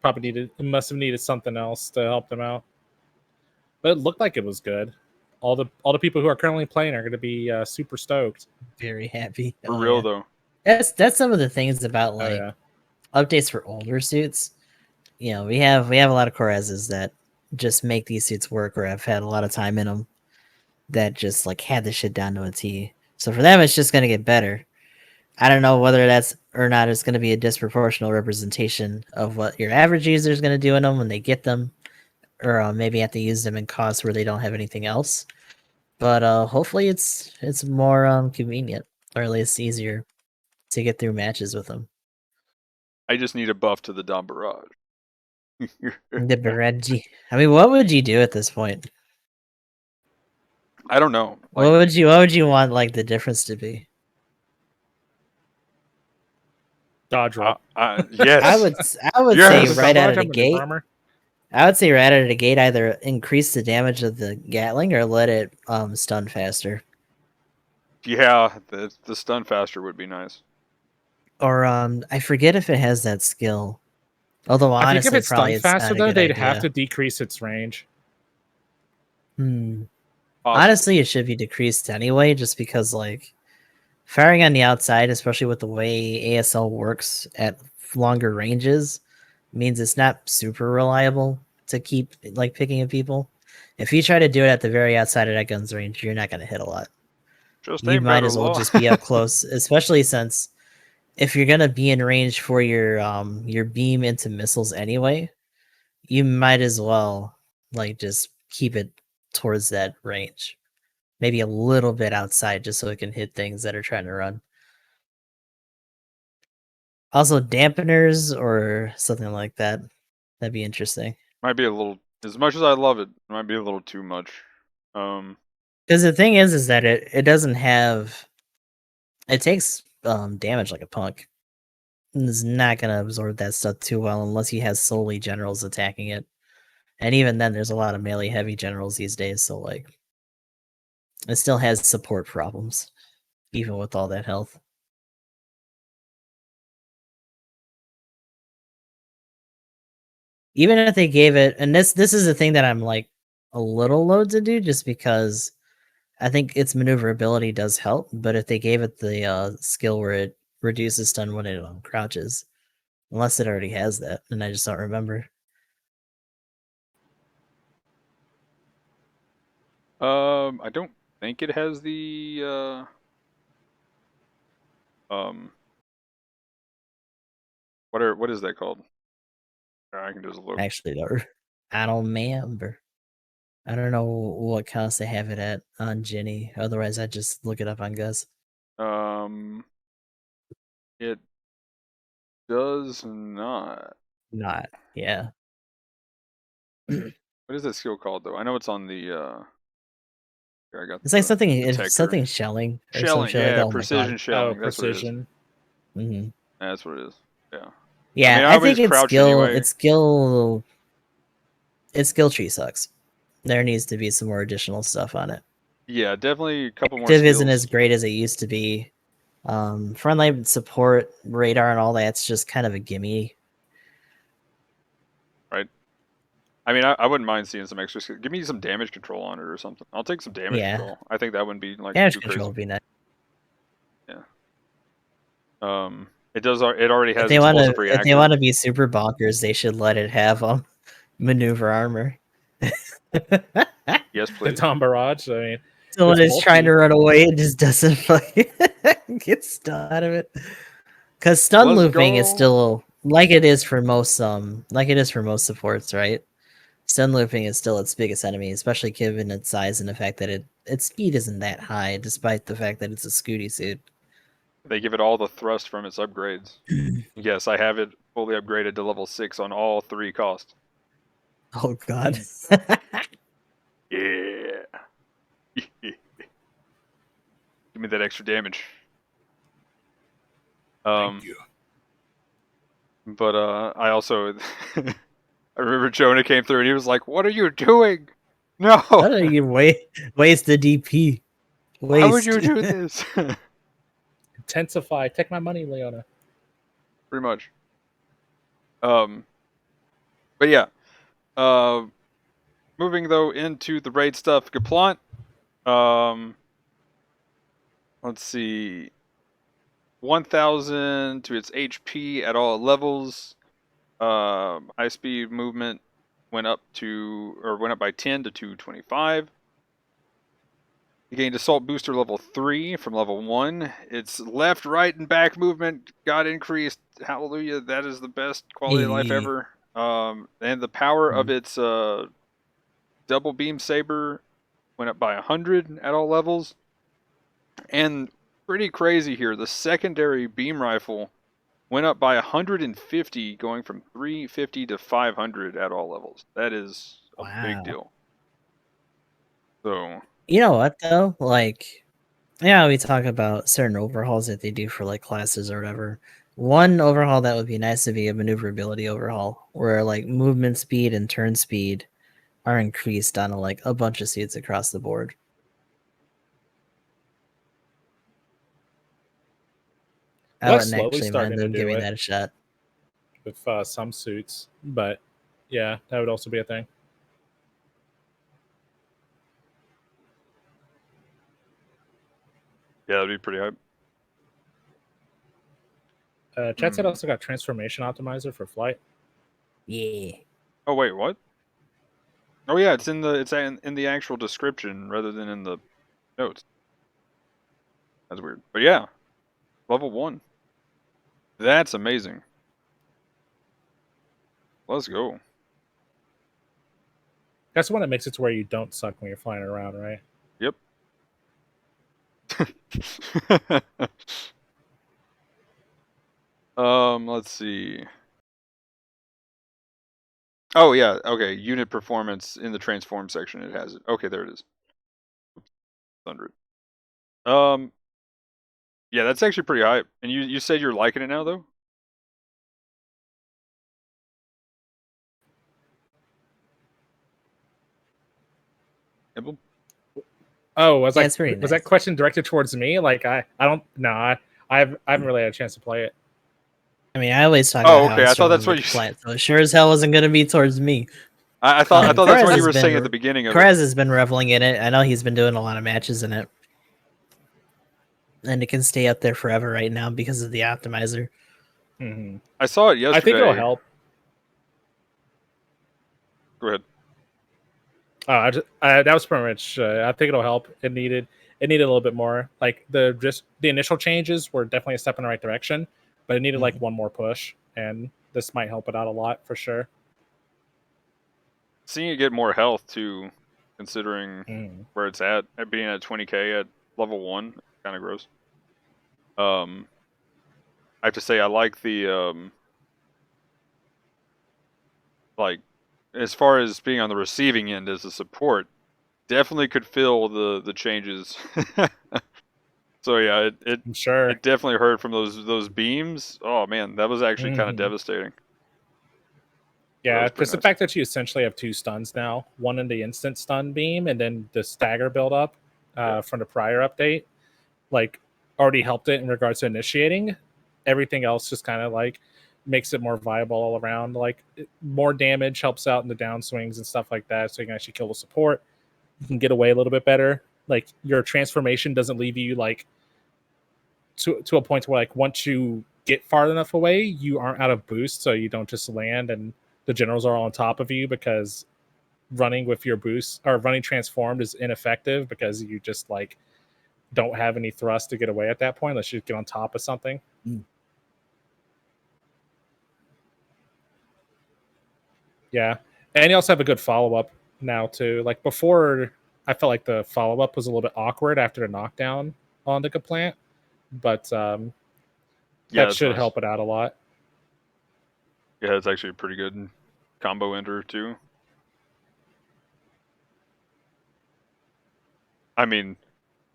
probably must have needed something else to help them out. But it looked like it was good. All the people who are currently playing are going to be super stoked. Very happy. for real though. That's some of the things about like updates for older suits. You know, we have a lot of Corezes that just make these suits work or have had a lot of time in them that just like had the shit down to a T. So for them, it's just going to get better. I don't know whether that's or not it's going to be a disproportional representation of what your average user is going to do in them when they get them, or maybe have to use them in costs where they don't have anything else. But hopefully it's more convenient, or at least easier to get through matches with them. I just need a buff to the Dom Barrage. The Barrage. I mean, what would you do at this point? I don't know. Like, what would you want like the difference to be? Dodge roll. Yes. I would Yes. say right out of the gate. Armor. I would say right out of the gate, either increase the damage of the Gatling or let it stun faster. Yeah, the stun faster would be nice. Or I forget if it has that skill. Although honestly, I think if it's probably stunned faster, though, they'd have to to. decrease its range. Possibly. Honestly, it should be decreased anyway, just because like firing on the outside, especially with the way ASL works at longer ranges, means it's not super reliable to keep like picking at people. If you try to do it at the very outside of that gun's range, you're not going to hit a lot. Just You aim might better, as well law. just be up close, especially since if you're going to be in range for your beam into missiles anyway, you might as well like just keep it towards that range. Maybe a little bit outside just so it can hit things that are trying to run. Also dampeners or something like that. That'd be interesting. Might be a little, as much as I love it, it might be a little too much. Because the thing is that it doesn't have, it takes damage like a punk. And it's not gonna absorb that stuff too well unless he has solely generals attacking it. And even then, there's a lot of melee heavy generals these days, so like, it still has support problems, even with all that health. Even if they gave it, and this is the thing that I'm like a little loath to do, just because I think its maneuverability does help. But if they gave it the skill where it reduces stun when it crouches, unless it already has that, and I just don't remember. I don't think it has the what is that called? I can just look. Actually, though, I don't remember. I don't know what cost they have it at on Jenny. Otherwise, I'd just look it up on Gus. It does not. Not, yeah. What is that skill called though? I know it's on the here I got It's like something, detector. something shelling or some Shelling, shit. yeah, Like, oh my precision god. shelling. Oh, That's what it is. precision. Mm-hmm. That's what it is. Yeah. Yeah, I mean, I always think its crouch skill, anyway. its skill tree sucks. There needs to be some more additional stuff on it. Yeah, definitely a couple more Active skills. isn't as great as it used to be. Frontline support, radar, and all that's just kind of a gimme. Right. I mean, I wouldn't mind seeing some extra skill. Give me some damage control on it or something. I'll take some damage Yeah. control. I think that wouldn't be like Damage too control crazy. would be nice. Yeah. It does. It already has If they want explosive to, reactor. if they want to be super bonkers, they should let it have maneuver armor. Yes, The please. Tom Barrage. I mean, Someone it's is trying to bulky. run away and just doesn't fucking get stun out of it. Because stun Let's looping is go. still like it is for most supports, right? Stun looping is still its biggest enemy, especially given its size and the fact that its speed isn't that high, despite the fact that it's a Scooty suit. They give it all the thrust from its upgrades. Yes, I have it fully upgraded to level 6 on all 3 costs. Oh god. Yeah. Give me that extra damage. Thank you. But I also I remember Jonah came through and he was like, "What are you doing? No. How do you waste the DP? Why would you do this?" Intensify. Take my money, Leona. Pretty much. But yeah. Moving though into the raid stuff, Gaplant. Let's see. 1,000 to its HP at all levels. High speed movement went up by 10 to 225. You gained assault booster level 3 from level 1. Its left, right, and back movement got increased. Hallelujah! That is the best quality of life ever. And the power of its double beam saber went up by 100 at all levels. And pretty crazy here, the secondary beam rifle went up by 150, going from 350 to 500 at all levels. That is a big deal. So, you know what though? Like, yeah, we talk about certain overhauls that they do for like classes or whatever. One overhaul that would be nice to be a maneuverability overhaul, where like movement speed and turn speed are increased on like a bunch of suits across the board. I That's wouldn't slowly actually mind starting to them do giving it that a shot. with some suits, but yeah, that would also be a thing. yeah, that'd be pretty hype. Chat said also got transformation optimizer for flight. Yeah. Oh, wait, what? Oh yeah, it's in the actual description rather than in the notes. That's weird. But yeah, level 1. That's amazing. Let's go. That's the one that makes it to where you don't suck when you're flying around, right? Yep. Let's see. Oh yeah, okay. Unit performance in the transform section. It has it. Okay, there it is. 100. Yeah, that's actually pretty high. And you said you're liking it now though? Emblem? Oh, was Yeah, like it's pretty was nice. that question directed towards me? Like I don't no, I haven't really had a chance to play it. I mean, I always talk Oh, about how okay. I I thought struggle that's with what the you plant, so it sure as hell wasn't going to be towards me. I thought that's what you were saying at the Perez beginning of it. Perez has been reveling in it. I know he's been doing a lot of matches in it. And it can stay up there forever right now because of the optimizer. Mm-hmm. I saw it yesterday. I think it'll help. Go ahead. That was pretty much. I think it'll help. It needed a little bit more. Like the initial changes were definitely a step in the right direction, but it needed like one more push, and this might help it out a lot for sure. Seeing it get more health too, considering where it's at being at 20k at level 1, kind of gross. I have to say I like the like as far as being on the receiving end as a support, definitely could feel the changes. So yeah, I'm sure. it definitely hurt from those beams. Oh man, that was actually kind of devastating. Yeah, That was just the pretty nice. fact that you essentially have 2 stuns now, one in the instant stun beam, and then the stagger build up from the prior update, like already helped it in regards to initiating. Everything else just kind of like makes it more viable all around. Like more damage helps out in the downswings and stuff like that, so you can actually kill the support. You can get away a little bit better. Like your transformation doesn't leave you like to a point where like once you get far enough away, you aren't out of boost, so you don't just land and the generals are all on top of you because running with your boost or running transformed is ineffective because you just like don't have any thrust to get away at that point unless you get on top of something. Yeah. And you also have a good follow up now too. Like before I felt like the follow up was a little bit awkward after the knockdown on the Kaplant, but Yeah, that that's should nice. help it out a lot. Yeah, it's actually a pretty good combo ender too. I mean,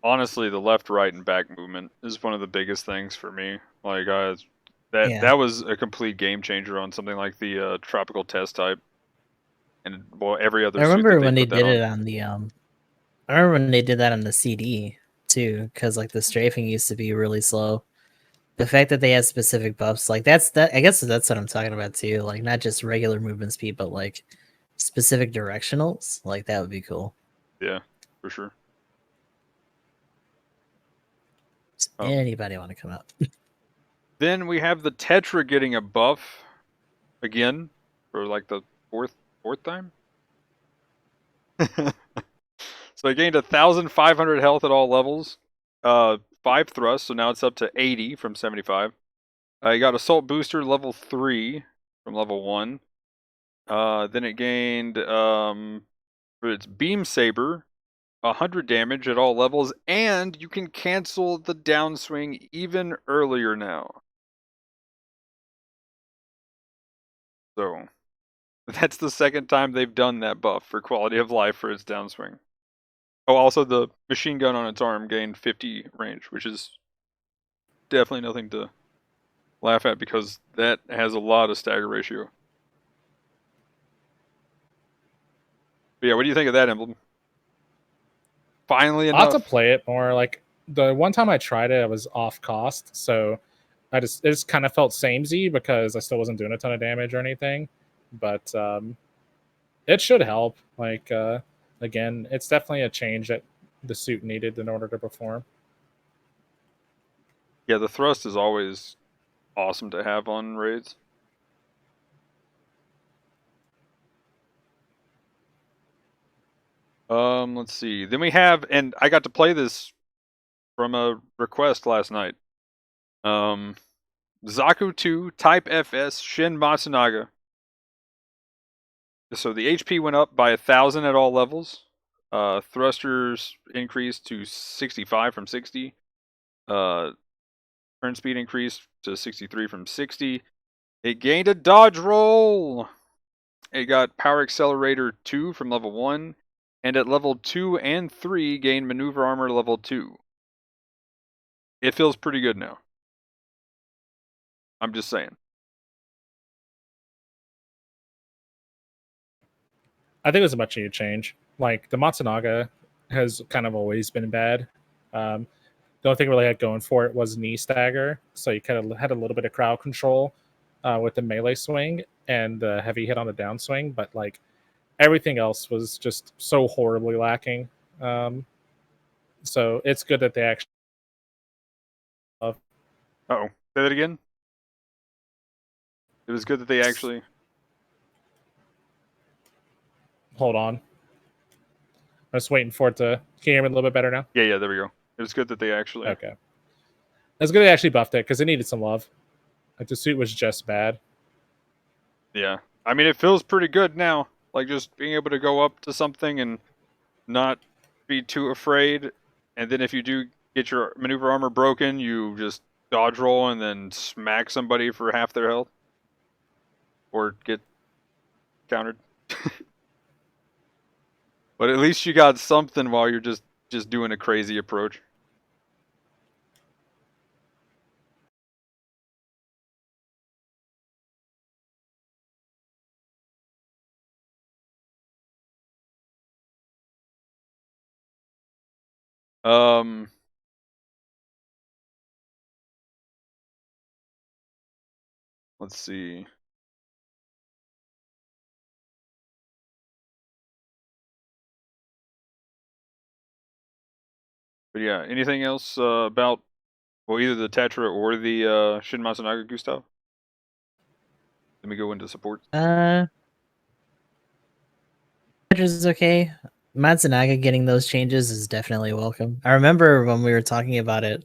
honestly, the left, right, and back movement is one of the biggest things for me. Like, that was a complete game changer on something like the tropical test type, and well, every other I suit that remember they when they put that did it on. on the I remember when they did that on the CD too, because like the strafing used to be really slow. The fact that they had specific buffs, like that's that. I guess that's what I'm talking about too. Like not just regular movement speed, but like specific directionals. Like that would be cool. Yeah, for sure. Does Oh. anybody want to come out? Then we have the Tetra getting a buff again for like the fourth time. So I gained 1,500 health at all levels. 5 thrusts, so now it's up to 80 from 75. I got Assault Booster level 3 from level 1. Then it gained for its Beam Saber 100 damage at all levels, and you can cancel the downswing even earlier now. So that's the second time they've done that buff for quality of life for its downswing. Oh, also the machine gun on its arm gained 50 range, which is definitely nothing to laugh at because that has a lot of stagger ratio. But yeah, what do you think of that emblem? Finally I'll have to enough. play it more. Like the one time I tried it, I was off cost, so it just kind of felt samey because I still wasn't doing a ton of damage or anything. But it should help. Like again, it's definitely a change that the suit needed in order to perform. Yeah, the thrust is always awesome to have on raids. Let's see. Then we have, and I got to play this from a request last night. Zaku 2 Type FS Shin Matsunaga. So the HP went up by 1,000 at all levels. Thrusters increased to 65 from 60. Turn speed increased to 63 from 60. It gained a dodge roll. It got Power Accelerator 2 from level 1. And at level 2 and 3, gained Maneuver Armor level 2. It feels pretty good now. I'm just saying. I think it was a much needed change. Like the Matsunaga has kind of always been bad. The only thing it really had going for it was knee stagger, so you kind of had a little bit of crowd control with the melee swing and the heavy hit on the downswing, but like everything else was just so horribly lacking. So it's good that they actually. Uh-oh. Say that again? It was good that they actually... Hold on. I'm just waiting for it to... Can you hear me a little bit better now? Yeah, there we go. It was good that they actually... Okay. It's good they actually buffed it, because it needed some love. Like, the suit was just bad. Yeah. I mean, it feels pretty good now. Like, just being able to go up to something and not be too afraid. And then if you do get your maneuver armor broken, you just dodge roll and then smack somebody for half their health. Or get countered. But at least you got something while you're just doing a crazy approach. Let's see. But yeah, anything else about, well, either the Tetra or the Shin Matsunaga, Gustav? Let me go into support. Tetra's is okay. Matsunaga getting those changes is definitely welcome. I remember when we were talking about it,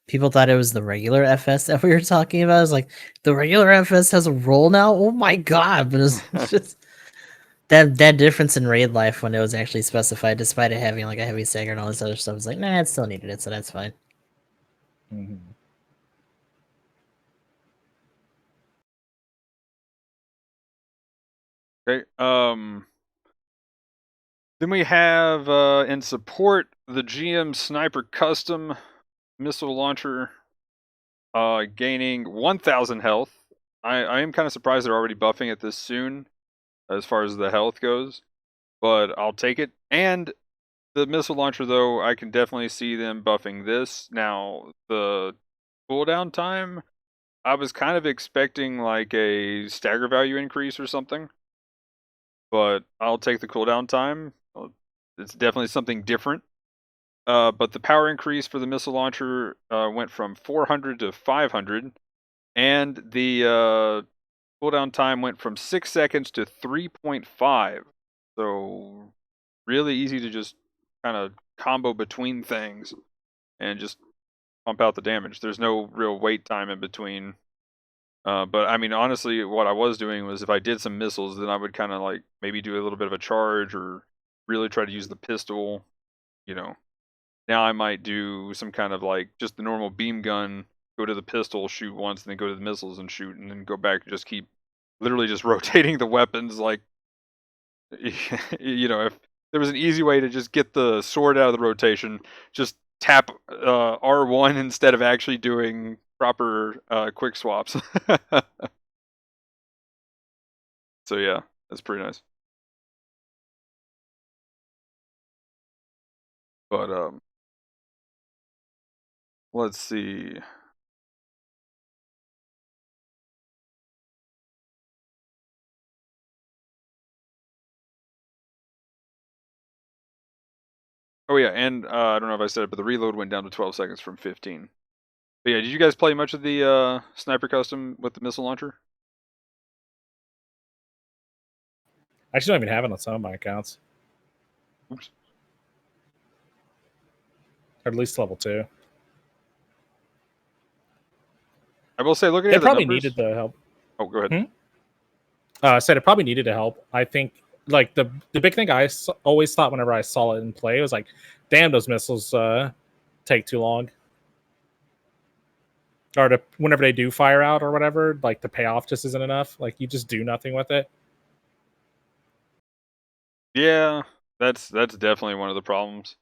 people thought it was the regular FS that we were talking about. I was like, the regular FS has a roll now? Oh my god! But it's just that difference in raid life when it was actually specified, despite it having like a heavy stagger and all this other stuff. It's like, nah, it still needed it, so that's fine. Mm-hmm. Okay. Then we have in support the GM Sniper Custom Missile Launcher gaining 1,000 health. I am kind of surprised they're already buffing it this soon as far as the health goes, but I'll take it. And the missile launcher, though, I can definitely see them buffing this. Now, the cooldown time, I was kind of expecting like a stagger value increase or something, but I'll take the cooldown time. It's definitely something different. But the power increase for the missile launcher went from 400 to 500, and the cooldown time went from 6 seconds to 3.5. So really easy to just kind of combo between things and just pump out the damage. There's no real wait time in between. But I mean, honestly, what I was doing was if I did some missiles, then I would kind of like maybe do a little bit of a charge or really try to use the pistol, you know. Now I might do some kind of like just the normal beam gun, go to the pistol, shoot once, and then go to the missiles and shoot, and then go back and just keep literally just rotating the weapons. Like, you know, if there was an easy way to just get the sword out of the rotation, just tap R1 instead of actually doing proper quick swaps. So yeah, that's pretty nice. But let's see. Oh yeah, and I don't know if I said it, but the reload went down to 12 seconds from 15. But yeah, did you guys play much of the Sniper Custom with the missile launcher? I actually don't even have it on some of my accounts. Oops. at least level 2. I will say, looking It at the probably numbers. needed the help. Oh, go ahead. I said it probably needed to help. I think like the big thing I always thought whenever I saw it in play was like, damn, those missiles take too long. Or whenever they do fire out or whatever, like the payoff just isn't enough. Like you just do nothing with it. Yeah, that's definitely one of the problems.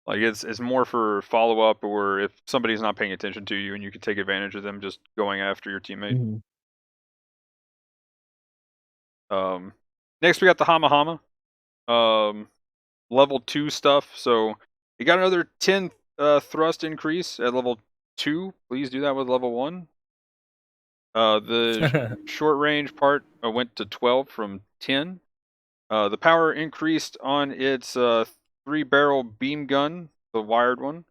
Like it's more for follow up, or if somebody's not paying attention to you and you can take advantage of them just going after your teammate. Next we got the Hama Hama. Level 2 stuff. So you got another 10 thrust increase at level 2. Please do that with level 1. The short range part went to 12 from 10. The power increased on its 3-barrel beam gun, the wired one,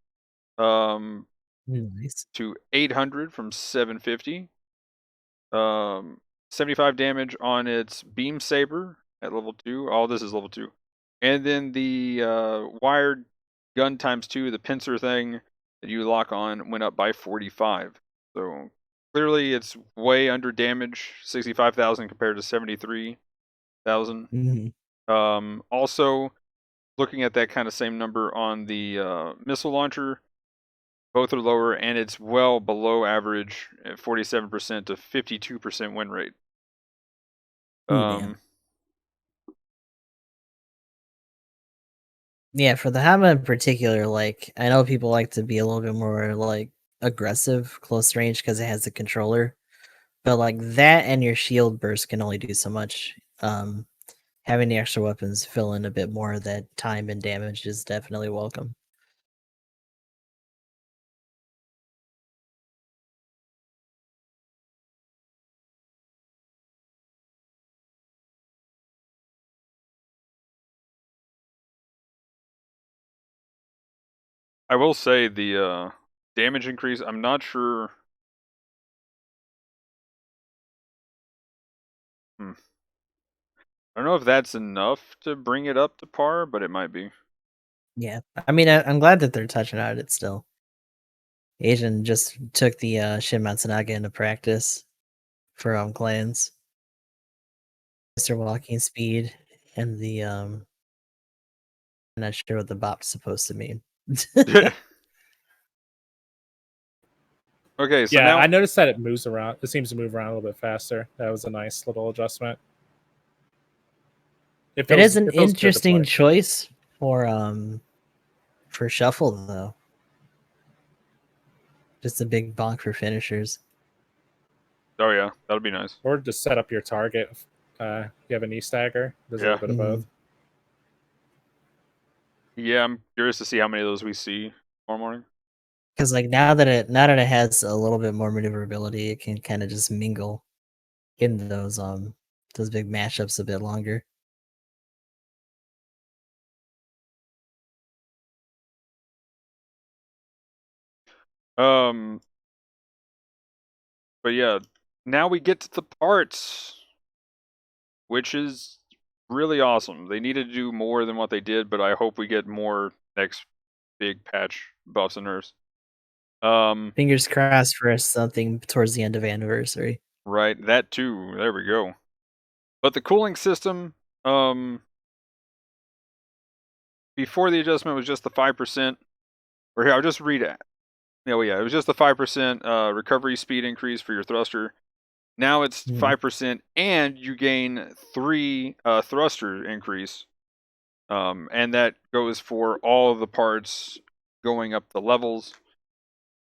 Nice. to 800 from 750. 75 damage on its beam saber at level 2. All this is level 2. And then the wired gun ×2, the pincer thing that you lock on, went up by 45. So clearly it's way under damage, 65,000 compared to 73,000. Also, looking at that kind of same number on the missile launcher, both are lower, and it's well below average at 47% to 52% win rate. Yeah, for the Hama in particular, like I know people like to be a little bit more like aggressive close range because it has the controller, but like that and your shield burst can only do so much. Having the extra weapons fill in a bit more of that time and damage is definitely welcome. I will say the damage increase, I'm not sure. I don't know if that's enough to bring it up to par, but it might be. Yeah, I mean, I'm glad that they're touching on it still. Asian just took the Shin Matsunaga into practice for clans. Mr. Walking Speed and the I'm not sure what the bop's supposed to mean. Okay, so yeah, now I noticed that it moves around. It seems to move around a little bit faster. That was a nice little adjustment. It is an interesting choice for shuffle though. Just a big bonk for finishers. Oh yeah, that'll be nice. Or just set up your target. You have a knee stagger. There's a little bit of both. Yeah, I'm curious to see how many of those we see tomorrow morning. Because like now that it has a little bit more maneuverability, it can kind of just mingle in those big mashups a bit longer. But yeah, now we get to the parts, which is really awesome. They needed to do more than what they did, but I hope we get more next big patch buffs and nerfs. Fingers crossed for something towards the end of anniversary. Right, that too. There we go. But the cooling system, before the adjustment was just the 5%. Or here, I'll just read it. Yeah, it was just the 5% recovery speed increase for your thruster. Now it's 5%, and you gain 3 thruster increase. And that goes for all of the parts going up the levels.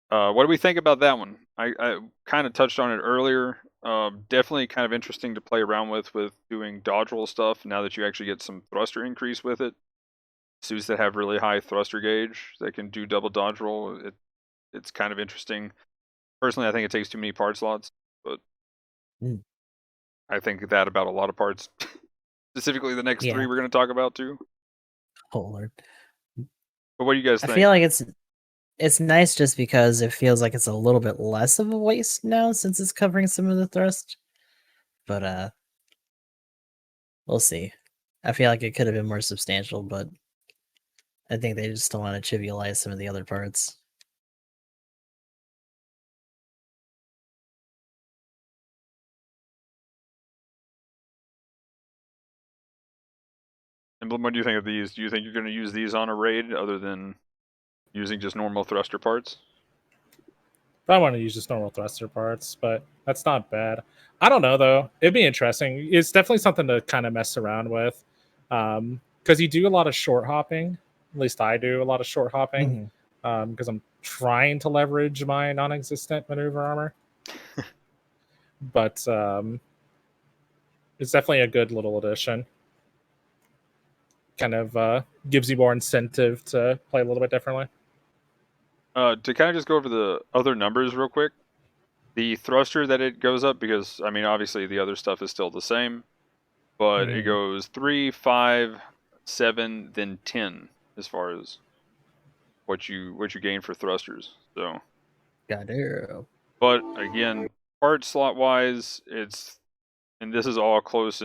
What do we think about that one? I kind of touched on it earlier. Definitely kind of interesting to play around with doing dodge roll stuff now that you actually get some thruster increase with it. Suits that have really high thruster gauge that can do double dodge roll. It's kind of interesting. Personally, I think it takes too many part slots, but I think that about a lot of parts. Specifically the next 3 we're going to talk about too. Oh Lord. But what do you guys think? I feel like it's nice just because it feels like it's a little bit less of a waste now since it's covering some of the thrust. But we'll see. I feel like it could have been more substantial, but I think they just don't want to trivialize some of the other parts. Emblem, what do you think of these? Do you think you're going to use these on a raid other than using just normal thruster parts? I want to use just normal thruster parts, but that's not bad. I don't know though. It'd be interesting. It's definitely something to kind of mess around with, because you do a lot of short hopping. At least I do a lot of short hopping, because I'm trying to leverage my non-existent maneuver armor. But it's definitely a good little addition. Kind of gives you more incentive to play a little bit differently. To kind of just go over the other numbers real quick. The thruster that it goes up, because I mean obviously the other stuff is still the same, but it goes 3, 5, 7, then 10 as far as what you gain for thrusters. So, but again, part slot wise, it's, and this is all close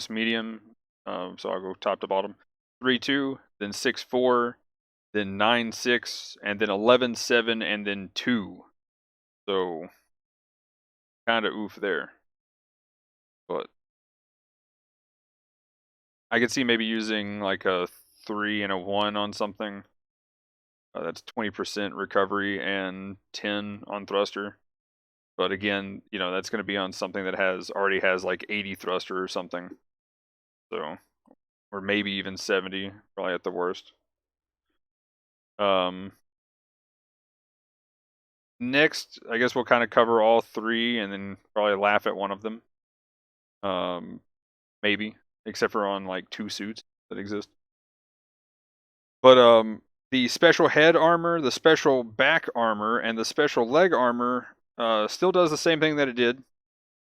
medium. So I'll go top to bottom. 3, 2, then 6, 4, then 9, 6, and then 11, 7, and then 2. So kind of oof there. But I could see maybe using like a 3 and a 1 on something. That's 20% recovery and 10 on thruster. But again, you know, that's going to be on something that already has like 80 thruster or something. So, or maybe even 70, probably at the worst. Next, I guess we'll kind of cover all three and then probably laugh at one of them. Maybe, except for on like 2 suits that exist. But the special head armor, the special back armor, and the special leg armor still does the same thing that it did,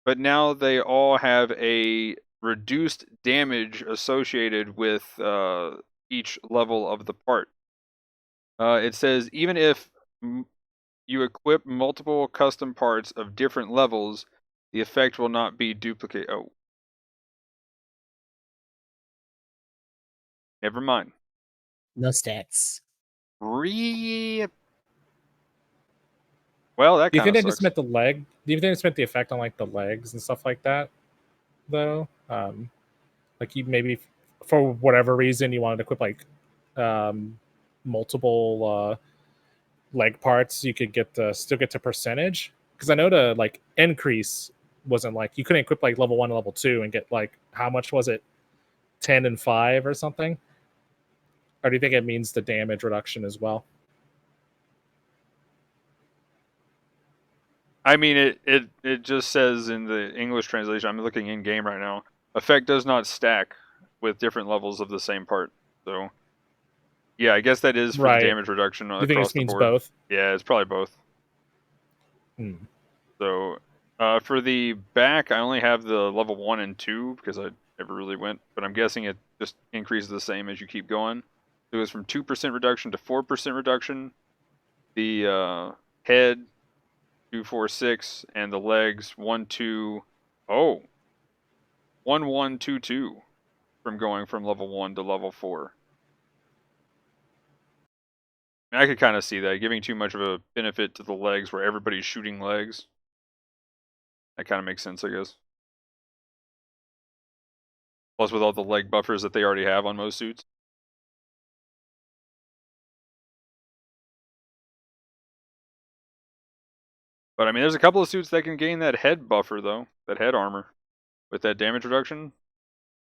but now they all have a reduced damage associated with each level of the part. It says even if you equip multiple custom parts of different levels, the effect will not be duplicated. Oh. Never mind. No stats. Well, that Do you kind think of they just sucks. meant the leg? Do you think they just meant the effect on like the legs and stuff like that, though? Like you maybe for whatever reason you wanted to equip like multiple leg parts, you could get to still get to percentage. Because I know to like increase wasn't like you couldn't equip like level 1 and level 2 and get like how much was it, 10 and 5 or something? Or do you think it means the damage reduction as well? I mean, it just says in the English translation, I'm looking in game right now, effect does not stack with different levels of the same part. So, yeah, I guess that is for the Right. damage reduction Do you think across this the means board. both? Yeah, it's probably both. So, for the back, I only have the level 1 and 2 because I never really went, but I'm guessing it just increases the same as you keep going. So it goes from 2% reduction to 4% reduction. The head 2, 4, 6, and the legs 1, 2. Oh, 1, 1, 2, 2 from going from level 1 to level 4. I could kind of see that giving too much of a benefit to the legs where everybody's shooting legs. That kind of makes sense, I guess. Plus, with all the leg buffers that they already have on most suits. But I mean, there's a couple of suits that can gain that head buffer though, that head armor, with that damage reduction.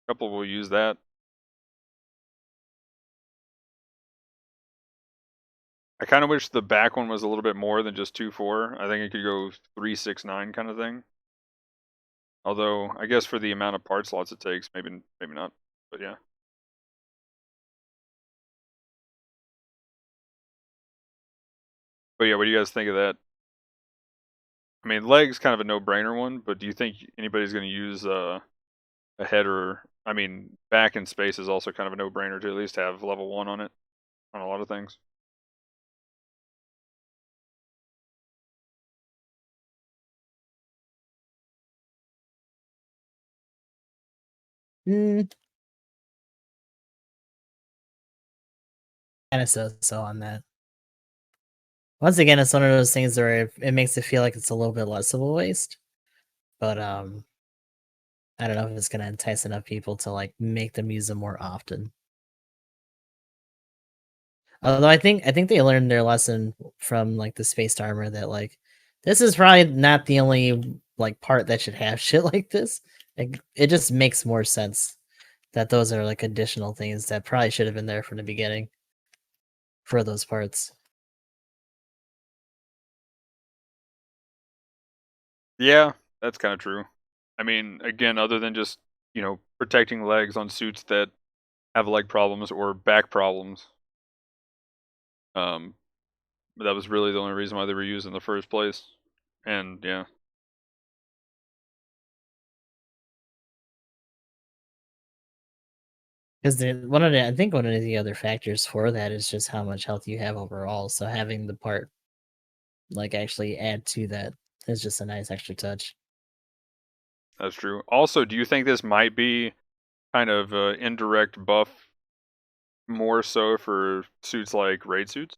A couple will use that. I kind of wish the back one was a little bit more than just 2-4. I think it could go 3-6-9 kind of thing. Although I guess for the amount of part slots it takes, maybe not. But yeah. But yeah, what do you guys think of that? I mean, leg's kind of a no-brainer one, but do you think anybody's going to use a head or, I mean, back in space is also kind of a no-brainer to at least have level 1 on it on a lot of things. of so on that. Once again, it's one of those things where it makes it feel like it's a little bit less of a waste. But I don't know if it's gonna entice enough people to like make them use them more often. Although I think they learned their lesson from like the spaced armor that like this is probably not the only like part that should have shit like this. Like, it just makes more sense that those are like additional things that probably should have been there from the beginning for those parts. Yeah, that's kind of true. I mean, again, other than just, protecting legs on suits that have leg problems or back problems. But that was really the only reason why they were used in the first place. And yeah. Because I think one of the other factors for that is just how much health you have overall. So having the part like actually add to that is just a nice extra touch. That's true. Also, do you think this might be kind of indirect buff more so for suits like raid suits?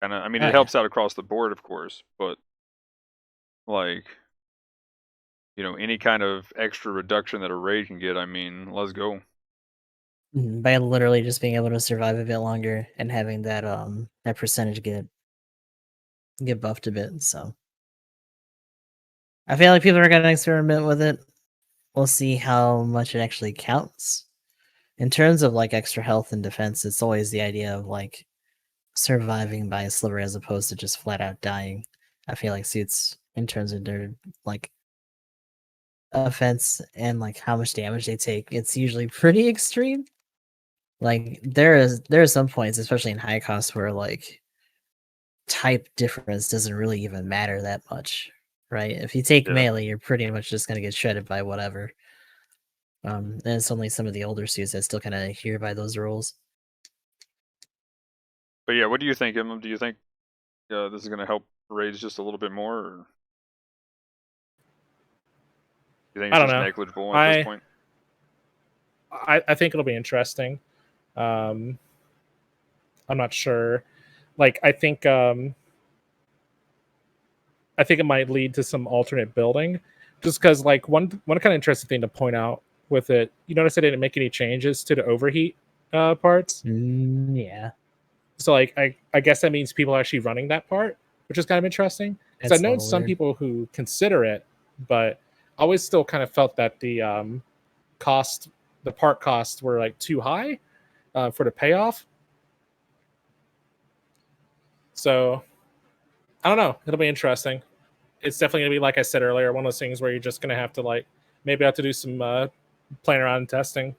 Kinda, I mean, Oh, it yeah. helps out across the board, of course, but like, any kind of extra reduction that a raid can get, I mean, let's go. By literally just being able to survive a bit longer and having that percentage get buffed a bit. So I feel like people are gonna experiment with it. We'll see how much it actually counts. In terms of like extra health and defense, it's always the idea of like surviving by a sliver as opposed to just flat out dying. I feel like suits in terms of their like offense and like how much damage they take, it's usually pretty extreme. Like there are some points, especially in high cost, where like type difference doesn't really even matter that much, right? If you take Yeah. melee, you're pretty much just gonna get shredded by whatever. And it's only some of the older suits that still kind of adhere by those rules. But yeah, what do you think, Emma? Do you think this is going to help raids just a little bit more, or do you think I it's don't just know. negligible at this point? I think it'll be interesting. I'm not sure. Like I think it might lead to some alternate building, just because like one kind of interesting thing to point out with it. You notice I didn't make any changes to the overheat parts. Yeah, So like I guess that means people are actually running that part, which is kind of interesting. Because I've that's a known little some weird. people who consider it, but I always still kind of felt that the part costs were like too high for the payoff. So I don't know. It'll be interesting. It's definitely gonna be, like I said earlier, one of those things where you're just gonna have to like maybe have to do some playing around and testing.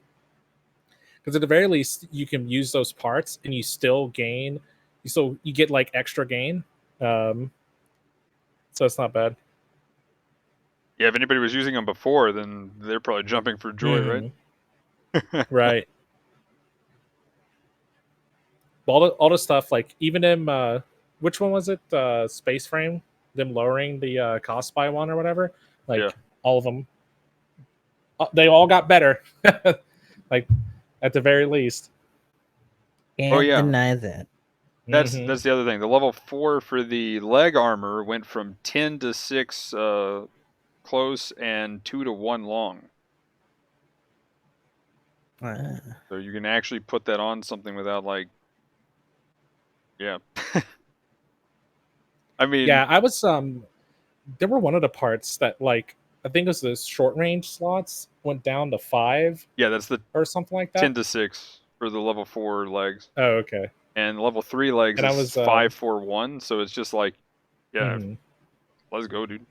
Because at the very least, you can use those parts and you still gain. You get like extra gain. Um, so it's not bad. Yeah, if anybody was using them before, then they're probably jumping for joy, Mhm. right? Right. All the stuff like even them. Which one was it? Space Frame. Them lowering the cost by one or whatever. Yeah. Like all of them. They all got better. Like at the very least. Oh Can't yeah, deny that. that's Mm-hmm. the other thing. The level 4 for the leg armor went from 10 to 6 close and 2 to 1 long. So you can actually put that on something without like, yeah. I mean, Yeah, I was there were one of the parts that like I think it was the short range slots went down to 5 yeah, that's the or something like 10 that. to 6 for the level 4 legs. Oh, okay. And level 3 legs And I is was 5 4 1, so it's just like, yeah, mhm. let's go, dude.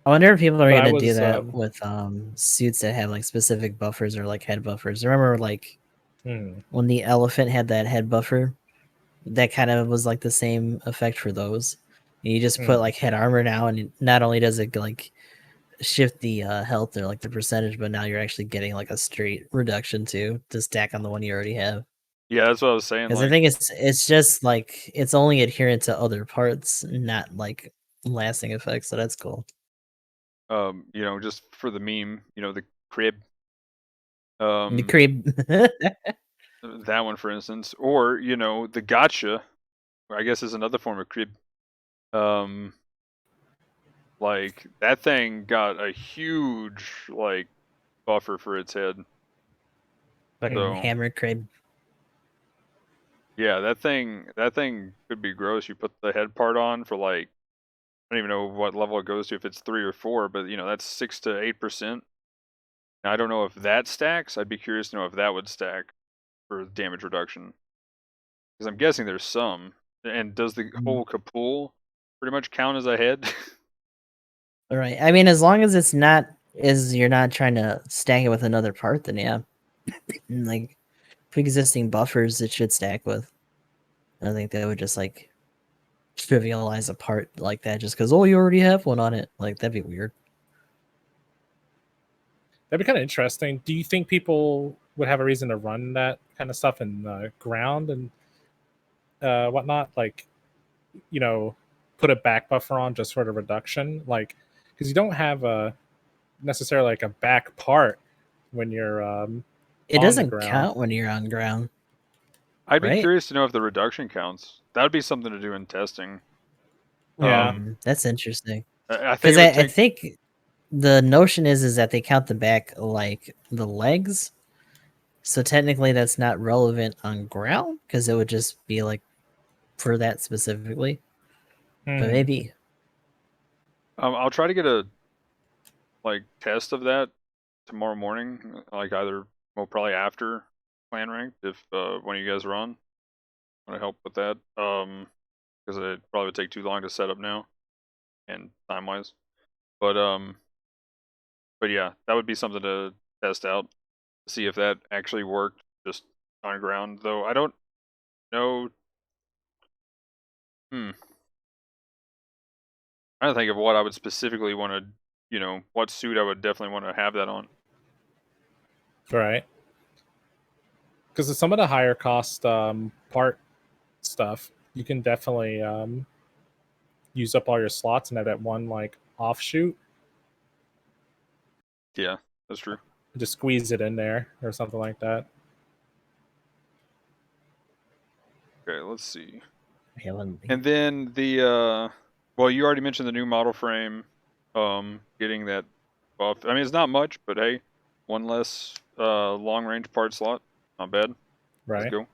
I wonder if people are But I gonna do was that with suits that have like specific buffers or like head buffers. Remember like when the elephant had that head buffer, that kind of was like the same effect for those. You just put like head armor now, and not only does it like shift the health or like the percentage, but now you're actually getting like a straight reduction to stack on the one you already have. Yeah, that's what I was saying. Because I Like, think it's just like it's only adherent to other parts, not like lasting effects. So that's cool. just for the meme, the crib. The creep. That one, for instance, or the gotcha, I guess is another form of creep. Like that thing got a huge like buffer for its head. Fucking So hammer crib. yeah, that thing could be gross. You put the head part on for like I don't even know what level it goes to, if it's 3 or 4, but that's 6 to 8%. Now, I don't know if that stacks. I'd be curious to know if that would stack for damage reduction, because I'm guessing there's some. And does the whole Kapul pretty much count as a head? All right. I mean, as long as it's not you're not trying to stack it with another part, then yeah. Like pre-existing buffers, it should stack with. I think that would just like trivialize a part like that just because you already have one on it. Like that'd be weird. That'd be kind of interesting. Do you think people would have a reason to run that kind of stuff in the ground and whatnot? Like, put a back buffer on just for the reduction, like because you don't have a necessarily like a back part when you're It on the doesn't ground. count when you're on ground. I'd be Right? curious to know if the reduction counts. That would be something to do in testing. Yeah. That's interesting. I think Because it would I take. think the notion is that they count the back like the legs. So technically that's not relevant on ground because it would just be like for that specifically. But maybe. I'll try to get a test of that tomorrow morning. Probably after clan ranked, if one of you guys are on. Want to help with that? Because it probably would take too long to set up now, and time wise. But yeah, that would be something to test out, see if that actually worked just on ground. Though I don't know. I don't think of what I would specifically want to, what suit I would definitely want to have that on. Right. Because some of the higher cost part stuff, you can definitely use up all your slots and have that one like offshoot. Yeah, that's true. Just squeeze it in there or something like that. Okay, let's see. And And then the well, you already mentioned the new model frame, getting that buff. I mean, it's not much, but hey, one less long range part slot, not bad. Let's Right. go.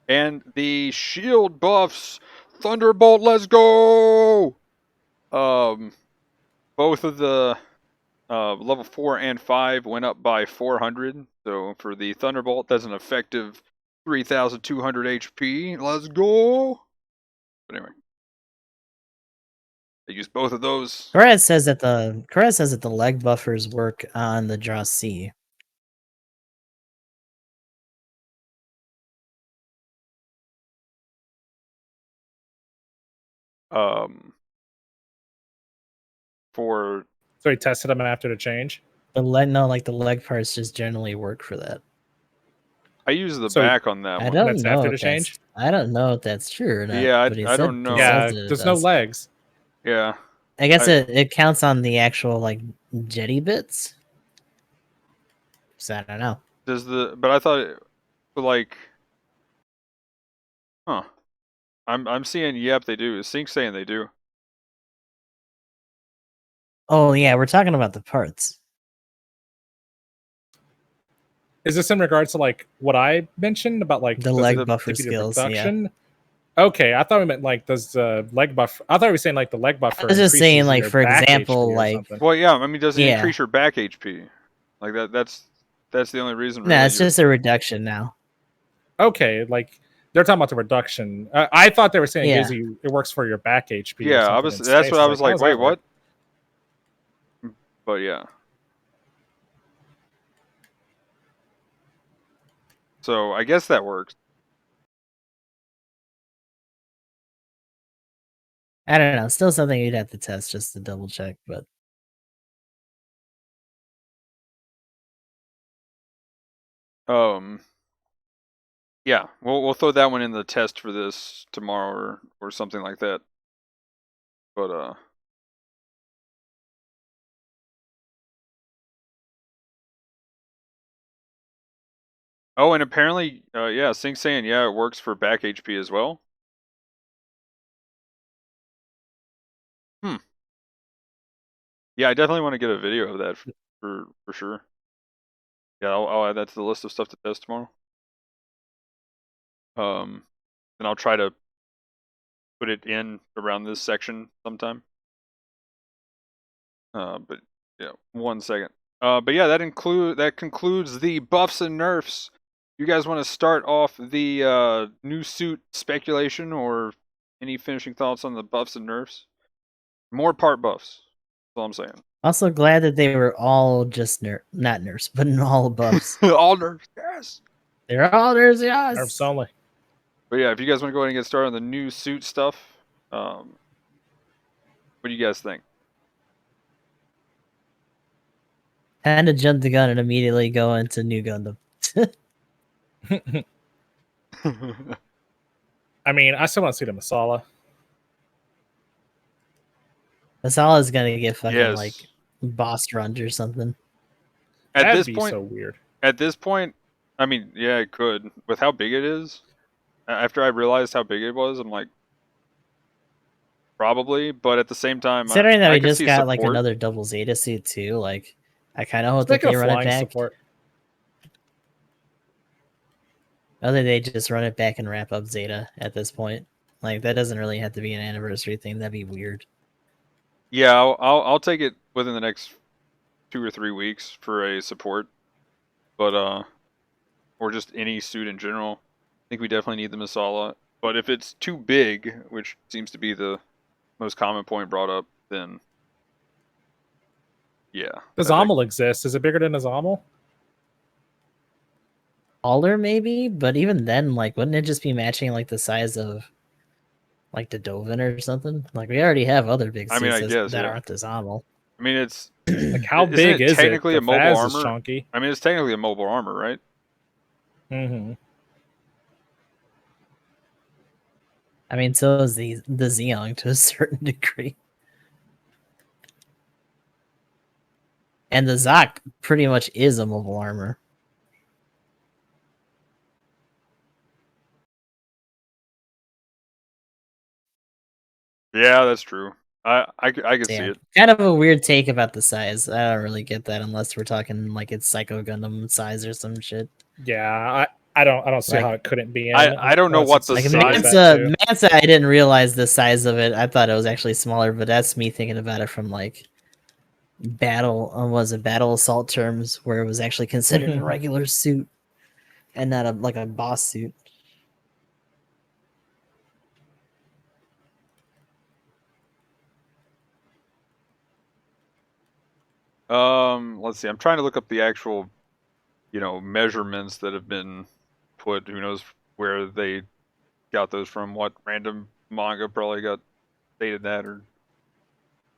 And the shield buffs, Thunderbolt, let's go. Both of the level 4 and 5 went up by 400. So for the Thunderbolt, that's an effective 3,200 HP. Let's go. But anyway, they use both of those. Karaz says that the leg buffers work on the draw C. For So he tested them after the change. The leg parts just generally work for that. I use the So back on that I one. don't That's know after if the change? I don't know if that's true or not. Yeah, but he I said, don't know. he Yeah, says that it there's no does. legs. Yeah, I guess it counts on the actual like jetty bits. So I don't know. but I thought huh? I'm seeing. Yep, they do. Sync's saying they do. Oh yeah, we're talking about the parts. Is this in regards to like what I mentioned about like The does leg it buffer give you the skills. Yeah. reduction? Okay, I thought we meant like does the leg buffer. I thought we were saying like the leg buffer. I was just saying, increases like, your for back example, HP or like- something. Well, yeah. I mean, does it Yeah. increase your back HP? Like that's the only reason. No, Really, it's just a reduction now. Okay, like they're talking about the reduction. I thought they were saying Yeah. it works for your back HP. or Yeah, something in that's space. what I was how like. does Wait, that work? what? But yeah. So I guess that works. I don't know. Still something you'd have to test just to double check, but Yeah, we'll throw that one in the test for this tomorrow or something like that. But Oh, and apparently, yeah, Sing saying, yeah, it works for back HP as well. Yeah, I definitely want to get a video of that for sure. Yeah, I'll add that to the list of stuff to test tomorrow. And I'll try to put it in around this section sometime. But yeah, 1 second. But yeah, that concludes the buffs and nerfs. You guys want to start off the new suit speculation or any finishing thoughts on the buffs and nerfs? More part buffs. That's all I'm saying. Also glad that they were all just not nerfs, but all buffs. All nerfs, yes. They're all nerfs, yes. Nerfs only. But yeah, if you guys want to go ahead and get started on the new suit stuff, what do you guys think? Kind of jump the gun and immediately go into new Gundam. I mean, I still want to see the Masala. Masala's gonna get fucking Yes. like boss runned or something. At That'd this be point, so weird. At this point, I mean, yeah, it could. With how big it is, after I realized how big it was, I'm like, probably. But at the same time, Considering that I we could just see got like support. another double Zeta suit too, like I kind of hope Let's that make they a run it flying back. support. Other they just run it back and wrap up Zeta at this point. Like that doesn't really have to be an anniversary thing. That'd be weird. Yeah, I'll take it within the next 2 or 3 weeks for a support, but or just any suit in general. I think we definitely need the Masala. But if it's too big, which seems to be the most common point brought up, then yeah. The I think- Zommel exists. Is it bigger than a Zommel? Taller maybe, but even then, like, wouldn't it just be matching like the size of like the Dovin or something? Like we already have other big I suits mean, I guess, that yeah. aren't the Zommel. I mean, it's Like, how isn't big it is technically it? a mobile Faz is armor? chunky. I mean, it's technically a mobile armor, right? Mm-hmm. I mean, so is the Zeong to a certain degree. And the Zok pretty much is a mobile armor. Yeah, that's true. I could see Yeah, it. kind of a weird take about the size. I don't really get that unless we're talking like it's Psycho Gundam size or some shit. Yeah, I don't see Like- how it couldn't be in. I don't know unless what it's the Like size- Mansa, I didn't realize the size of it. I thought it was actually smaller, but that's me thinking about it from like battle assault terms, where it was actually considered a regular suit and not like a boss suit. Let's see. I'm trying to look up the actual, measurements that have been put. Who knows where they got those from? What random manga probably got stated that, or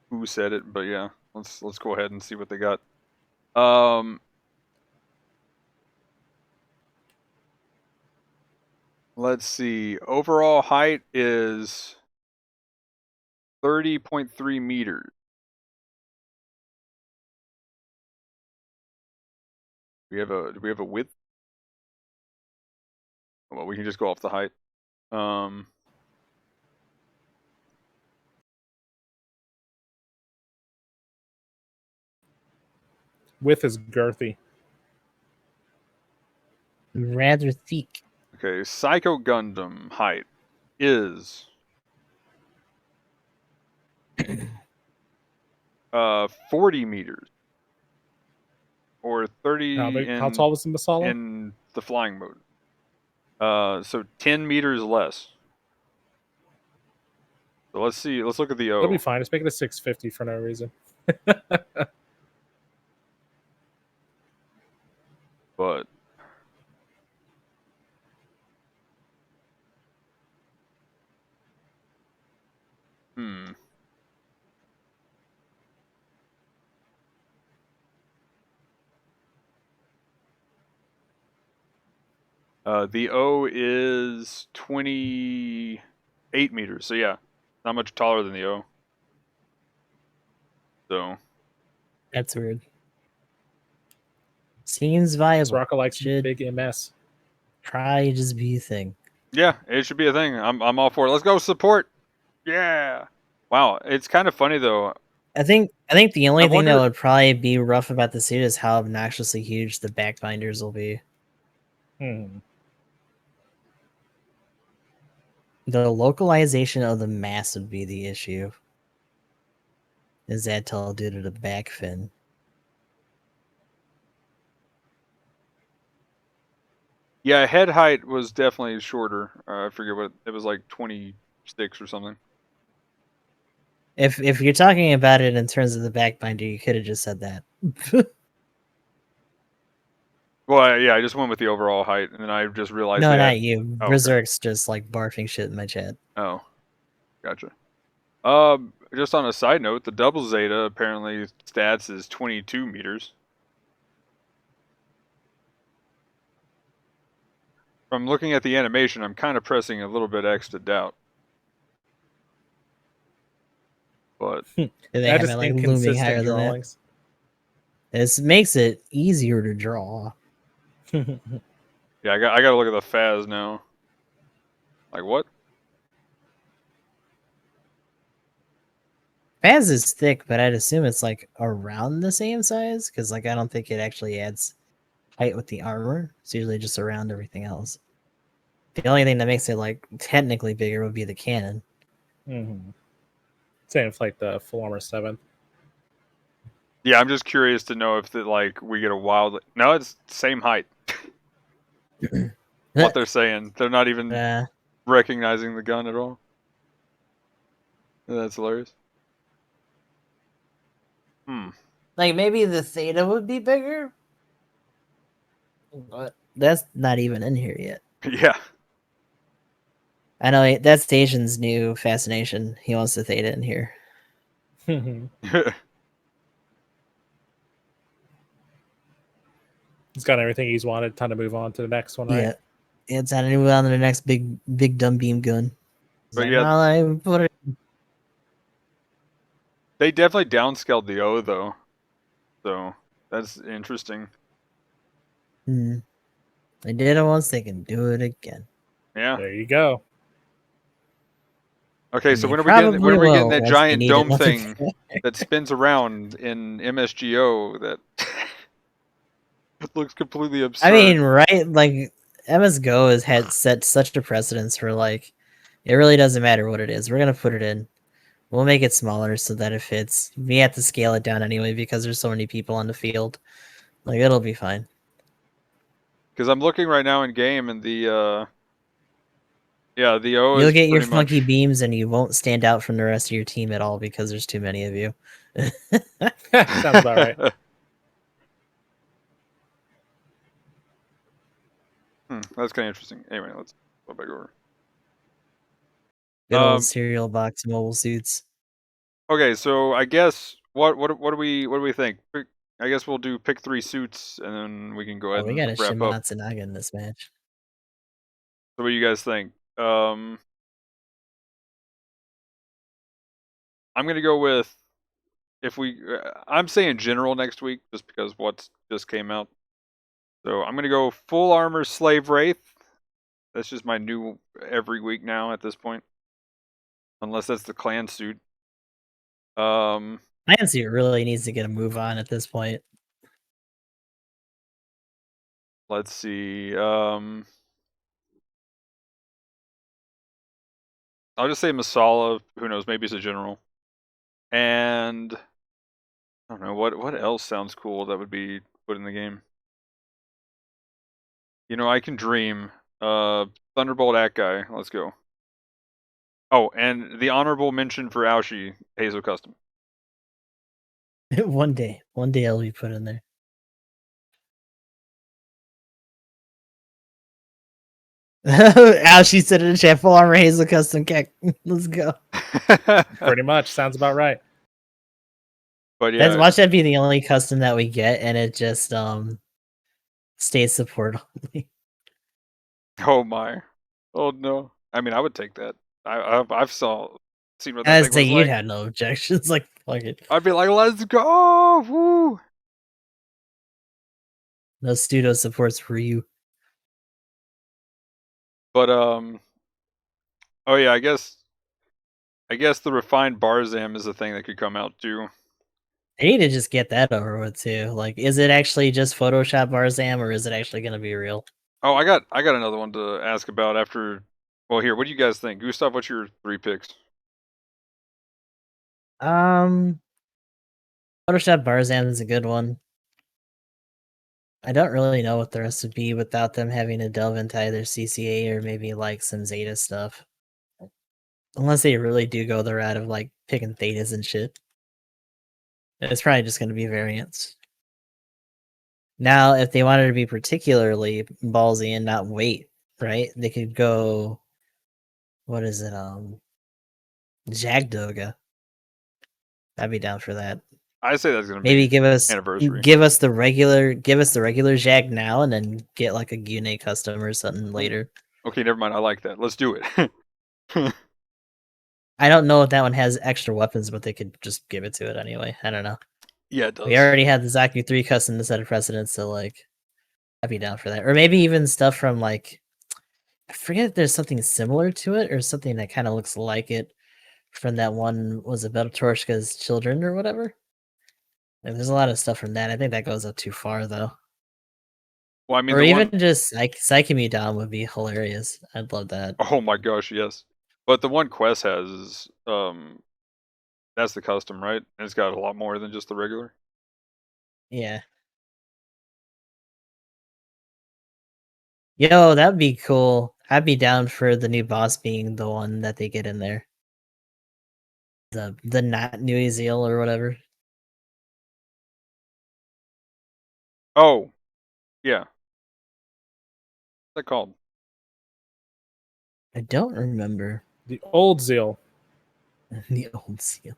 who said it? But yeah, let's go ahead and see what they got. Let's see. Overall height is 30.3 meters. Do we have a width? Well, we can just go off the height. Width is girthy. Rather thick. Okay, Psycho Gundam height is 40 meters, or 30 How tall was the Masala? in the flying mode. So 10 meters less. So let's see. Let's look at the O. It'll be fine. Just make it a 650 for no reason. But the O is 28 meters. So yeah, not much taller than the O. So That's weird. Seems viable. Soraka likes Should- big MS. Probably just be a thing. Yeah, it should be a thing. I'm all for it. Let's go support. Yeah. Wow, it's kind of funny though. I think the only thing that wonder- would probably be rough about the suit is how obnoxiously huge the backbinders will be. Hmm. The localization of the mass would be the issue. Is that tall due to the back fin? Yeah, head height was definitely shorter. I forget what it was, like 26 or something. If you're talking about it in terms of the backbinder, you could have just said that. Well, yeah, I just went with the overall height, and then I just realized No, they not had. you. Oh, okay. Berserk's just like barfing shit in my chat. Oh, gotcha. Just on a side note, the double Zeta apparently stats is 22 meters. From looking at the animation, I'm kind of pressing a little bit extra doubt. But They That have is it like looming inconsistent higher than that. drawings. This makes it easier to draw. yeah, I gotta look at the Faz now. Like what? Faz is thick, but I'd assume it's like around the same size because like I don't think it actually adds height with the armor. It's usually just around everything else. The only thing that makes it like technically bigger would be the cannon. Mm-hmm. Same with like the full armor 7. Yeah, I'm just curious to know if we get a wild. No, it's same height. What they're saying, they're not even recognizing the gun at all. That's hilarious. Like maybe the Theta would be bigger, but that's not even in here yet. Yeah. I know that's Asian's new fascination. He wants the Theta in here. He's got everything he's wanted. Time to move on to the next one, right? Yeah, it's time to move on to the next big dumb beam gun. But like, yeah, I put it. They definitely downscaled the O though, so that's interesting. They did it once, they can do it again. Yeah. There you go. Okay, so when are we getting that giant dome thing before. that spins around in MSGO that looks completely absurd? I mean, right? Like MSGO has had set such a precedence for like, it really doesn't matter what it is. We're gonna put it in. We'll make it smaller so that it fits. We have to scale it down anyway because there's so many people on the field. Like it'll be fine. Because I'm looking right now in game and the the O You'll is get your pretty funky much... beams and you won't stand out from the rest of your team at all because there's too many of you. Sounds about right. That's kind of interesting. Anyway, let's go back over. Good old cereal box mobile suits. Okay, so I guess what do we think? I guess we'll do pick 3 suits and then we can go ahead We and got a wrap up. Shimatsunaga in this match. So what do you guys think? I'm gonna go with I'm saying general next week just because what's just came out. So I'm gonna go full armor slave wraith. That's just my new every week now at this point, unless that's the clan suit. Clan suit really needs to get a move on at this point. Let's see. I'll just say Masala. Who knows? Maybe it's a general. And I don't know what else sounds cool that would be put in the game. You know, I can dream. Thunderbolt Act guy. Let's go. Oh, and the honorable mention for Aoshi, Hazel Custom. one day it'll be put in there. Aoshi said in the chat, full armor Hazel custom kick. Let's go. Pretty much sounds about right. But yeah, Watch that be the only custom that we get, and it just stays support only. Oh my! Oh no! I mean, I would take that. I've seen what that As thing was you'd like. have no objections. Like fuck it. I'd be like, let's go! Woo! No pseudo supports for you. But oh yeah, I guess the refined Barzam is a thing that could come out too. They need to just get that over with too. Like, is it actually just Photoshop Barzam, or is it actually going to be real? Oh, I got another one to ask about after. Well, here, what do you guys think, Gustav? What's your 3 picks? Um, Photoshop Barzam is a good one. I don't really know what the rest would be without them having to delve into either CCA or maybe like some Zeta stuff. Unless they really do go the route of like picking thetas and shit. It's probably just going to be variants. Now, if they wanted to be particularly ballsy and not wait, right? They could go. What is it? Jagdoga. I'd be down for that. I say that's gonna Maybe be give us anniversary. the regular Jag now, and then get like a Gune custom or something later. Okay, never mind. I like that. Let's do it. I don't know if that one has extra weapons, but they could just give it to it anyway. I don't know. Yeah, it does. We already had the Zaku 3 custom to set a precedent, so like I'd be down for that. Or maybe even stuff from like I forget if there's something similar to it or something that kind of looks like it from that one. Was it Betotorshka's Children or whatever? Like, there's a lot of stuff from that. I think that goes up too far though. Well, I mean, Or the even one. just like Psyche Dom would be hilarious. I'd love that. Oh my gosh, yes. But the one Quest has is that's the custom, right? And it's got a lot more than just the regular. Yeah. Yo, that'd be cool. I'd be down for the new boss being the one that they get in there. The not New Zeal or whatever. Oh, yeah. What's that called? I don't remember The old Zeal. the old Zeal.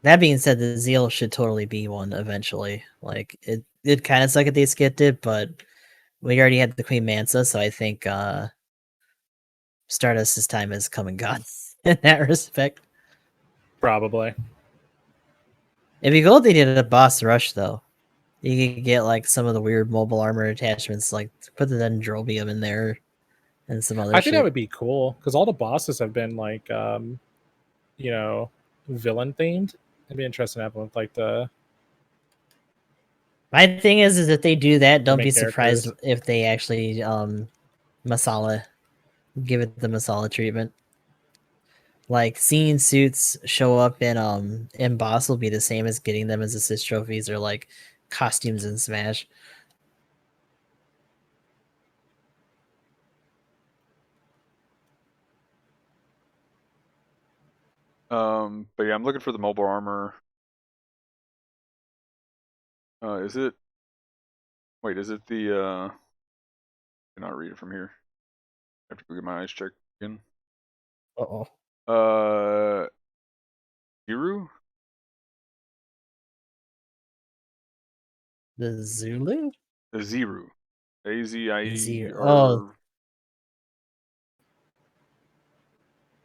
That being said, the Zeal should totally be one eventually. Like it kind of sucked that they skipped it, but we already had the Queen Mansa, so I think Stardust's time has come and gone in that respect. Probably. It'd be cool if they did a boss rush though. You could get like some of the weird mobile armor attachments, like put the Dendrobium in there and some other I think shit. that would be cool because all the bosses have been like, you know, villain themed. It'd be interesting to have one with like the My thing is if they do that, don't main be surprised characters. if they actually Masala, give it the Masala treatment. Like seeing suits show up in boss will be the same as getting them as assist trophies or like costumes in Smash. But yeah, I'm looking for the mobile armor. Is it? Wait, is it the? I cannot read it from here. I have to go get my eyes checked again. Uh-oh. Zero? The Zulu? The Zero. A-Z-I-E Zero. or Oh.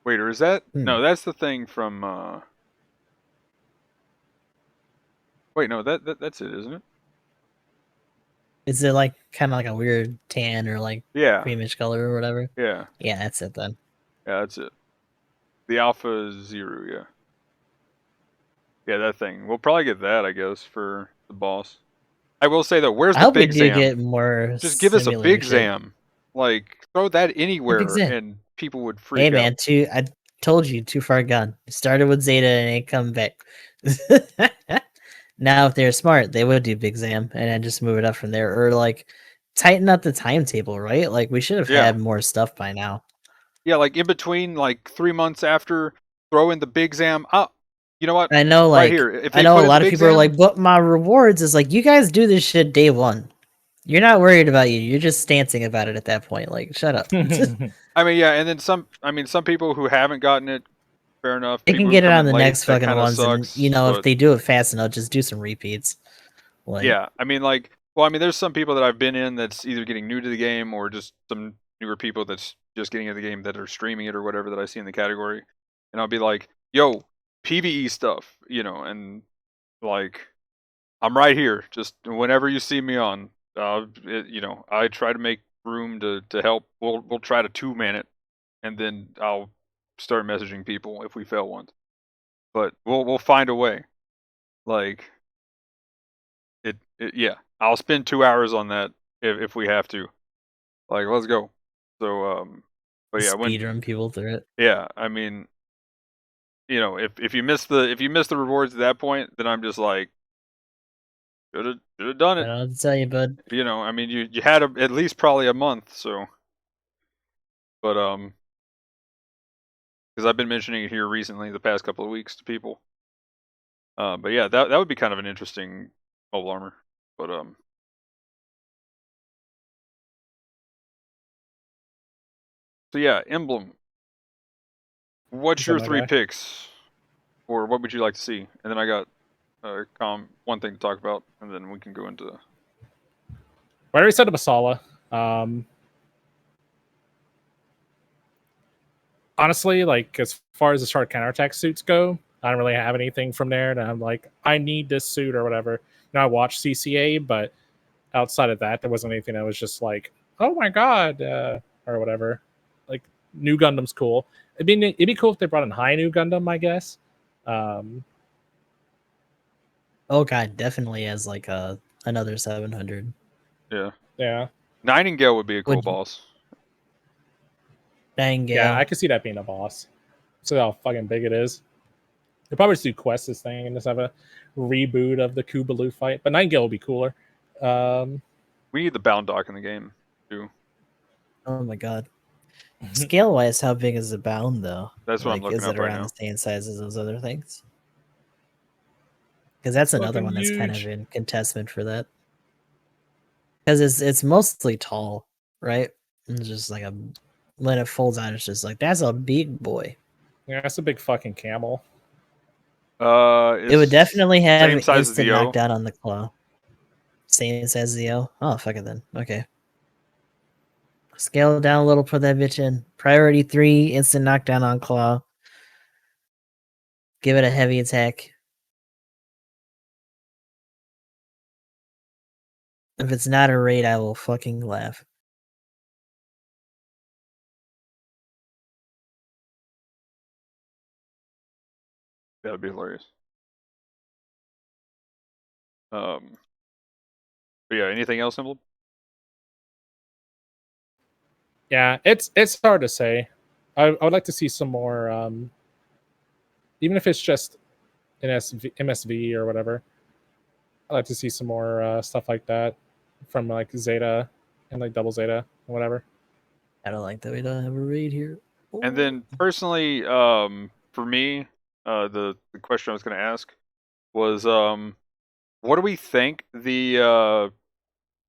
wait, or is that? Hmm. No, that's the thing from wait, no, that's it, isn't it? Is it like kind of like a weird tan or like Yeah. creamish color or whatever? Yeah. Yeah, that's it then. Yeah, that's it. The Alpha Zero, yeah. Yeah, that thing. We'll probably get that, I guess, for the boss. I will say though, where's I the hope we big do Zam? get more Just give us a simulator big shit. Zam. Like, throw that Big anywhere Zam. and people would freak Hey out. man, I told you, too far gone. Started with Zeta and ain't come back. Now, if they're smart, they would do Big Zam and then just move it up from there, or like tighten up the timetable, right? Like we should have Yeah. had more stuff by now. Yeah, like in between, like 3 months after, throw in the big Zam. Oh, you know what? I know, Right like here. If I they know put a in the lot of big people are Zam, like, but my rewards is like, you guys do this shit day one. You're not worried about you. You're just stancing about it at that point. Like, shut up. I mean, yeah, and then some. I mean, some people who haven't gotten it, fair enough. They People can who get it come on in the late, next that fucking kind of ones, and sucks. you know, if But they do it fast enough, just do some repeats. Like, yeah, I mean, like, well, I mean, there's some people that I've been in that's either getting new to the game or just some newer people that's just getting into the game that are streaming it or whatever that I see in the category, and I'll be like, "Yo, PVE stuff," you know, and like, I'm right here. Just whenever you see me on, you know, I try to make room to help, we'll try to 2-man it, and then I'll start messaging people if we fail once. But we'll find a way. Like yeah. I'll spend 2 hours on that if we have to. Like, let's go. So but yeah, Speed run people through it. yeah, I mean, you know, if you miss the rewards at that point, then I'm just like, should have done I it. don't know what to tell you, bud. You know, I mean, you had at least probably a month, so. But because I've been mentioning it here recently, the past couple of weeks to people. But yeah, that would be kind of an interesting mobile armor. But so yeah, Emblem. What's your my 3 guy. picks, or what would you like to see? And then I got one thing to talk about, and then we can go into. I already said Masala. Honestly, like as far as the short counterattack suits go, I don't really have anything from there. And I'm like, I need this suit or whatever. You know, I watched CCA, but outside of that, there wasn't anything that was just like, oh my god, or whatever. Like new Gundam's cool. It'd be cool if they brought in high new Gundam, I guess. Oh god, definitely as like another 700. Yeah. Yeah. Nightingale would be a cool Would- boss. Dang, Yeah, I could see that being a boss. So how fucking big it is. They'll probably just do quest this thing and just have a reboot of the Kubaloo fight. But Nightingale will be cooler. We need the bound dock in the game too. Oh my god. Scale wise, how big is the bound though? That's what I'm Like, looking is it up right around now. the same size as those other things? Because that's another Fucking one that's kind of huge. in contestment for that. Because it's mostly tall, right? And it's just like when it folds out, it's just like that's a big boy. Yeah, that's a big fucking camel. It would definitely have same size as instant the O. knockdown on the claw. Same as the O. Oh, fuck it then. Okay. Scale it down a little, put that bitch in. Priority 3, instant knockdown on claw. Give it a heavy attack. If it's not a raid, I will fucking laugh. That would be hilarious. But yeah, anything else, Emblem? Yeah, it's hard to say. I would like to see some more, even if it's just an MSV or whatever. I'd like to see some more stuff like that from like Zeta and like Double Zeta and whatever. I don't like that we don't have a raid here. And then personally, for me, the question I was going to ask was, what do we think the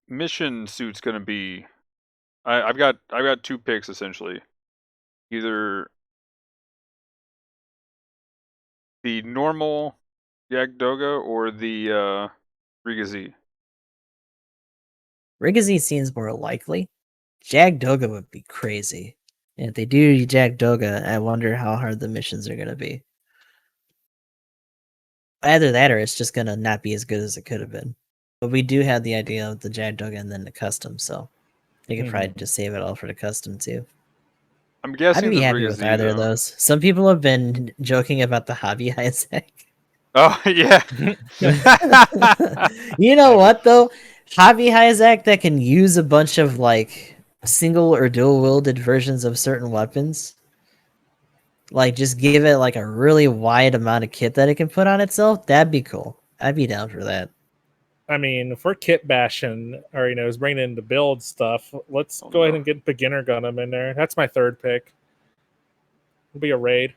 mission suit's going to be? I've got 2 picks essentially, either the normal Yagdoga or the Rigazi. Rigazi seems more likely. Jagdoga would be crazy. And if they do Jagdoga, I wonder how hard the missions are going to be. Either that or it's just going to not be as good as it could have been. But we do have the idea of the Jagdoga and then the custom, so they could probably just save it all for the custom too. I'm guessing I'd be the happy with Rigazi, either of though. those. Some people have been joking about the Hobby Isaac. Oh yeah. You know what though? Hobby Isaac that can use a bunch of like single or dual wielded versions of certain weapons. Like just give it like a really wide amount of kit that it can put on itself. That'd be cool. I'd be down for that. I mean, if we're kit bashing or is bringing in the build stuff, let's Oh, go ahead no. and get beginner Gundam in there. That's my 3rd pick. It'll be a raid.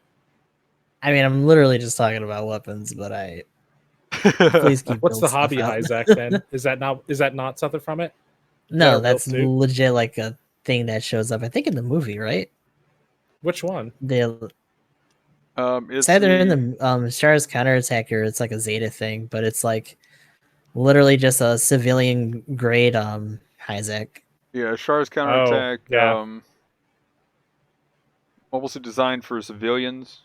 I mean, I'm literally just talking about weapons, but please keep. What's the build stuff hobby out. Isaac then? Is that not something from it? No, Better that's build suit? legit like a thing that shows up. I think in the movie, right? Which one? It's it's either in the Star's counterattack or it's like a Zeta thing, but it's like literally just a civilian grade Isaac. yeah, Char's counterattack. yeah. Mobile suit designed for civilians.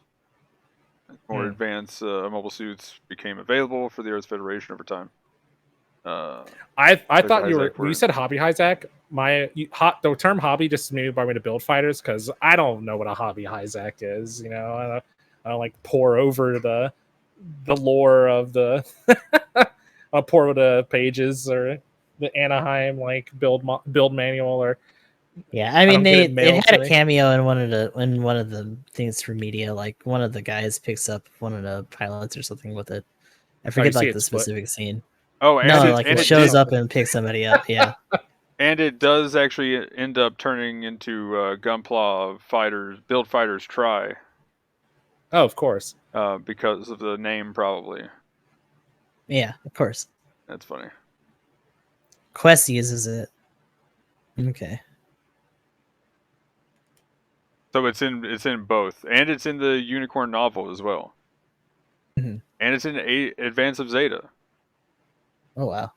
More advanced mobile suits became available for the Earth Federation over time. I Like thought the you Isaac when you were- said hobby Isaac, the term hobby just maybe brought me to build fighters because I don't know what a hobby Hyzak is. You know, I don't like pour over the lore of the I'll pour over the pages or the Anaheim like build manual or Yeah, I mean don't get it it mailed had to a me. cameo in one of the things for media. Like one of the guys picks up one of the pilots or something with it. I you forget see like the its foot. specific scene. Oh, and No, it like and it it shows did, up and picks somebody up. Yeah. and it does actually end up turning into Gunpla Fighters Build Fighters Try Oh, of course. because of the name probably. Yeah, of course. That's funny. Quest uses it. Okay. So it's in both, and it's in the Unicorn novel as well, Mhm. and it's in Advance of Zeta. Oh wow.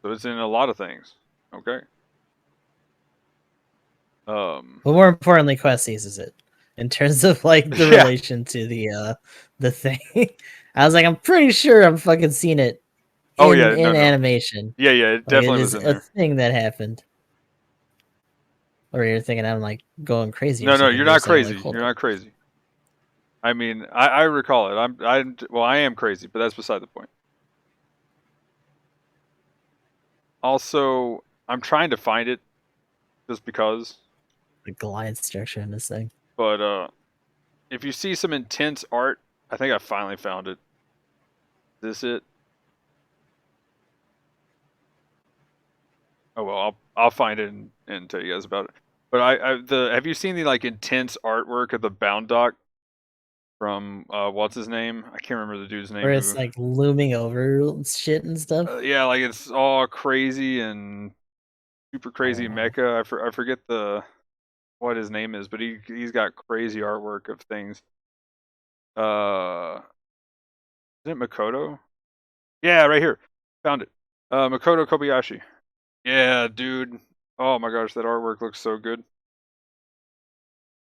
So it's in a lot of things. Okay. But more importantly, Quest uses it in terms of like the Yeah. relation to the thing. I was like, I'm pretty sure I'm fucking seen it Oh yeah, in no. animation. Yeah, it Like it definitely was is in a there. thing that happened. Or you're thinking I'm like going crazy or No, something. you're You're not saying like, crazy. hold You're up. not crazy. I mean, I recall it. I am crazy, but that's beside the point. Also, I'm trying to find it just because, The glide structure in this thing. but if you see some intense art, I think I finally found it. Is this it? Oh well, I'll find it and tell you guys about it. But have you seen the like intense artwork of the Bound Dock from what's his name? I can't remember the dude's name Where it's who. like looming over shit and stuff. Yeah, like it's all crazy and super crazy mecha. I forget what his name is, but he's got crazy artwork of things. Is it Makoto? Yeah, right here. Found it. Makoto Kobayashi. Yeah, dude. Oh my gosh, that artwork looks so good.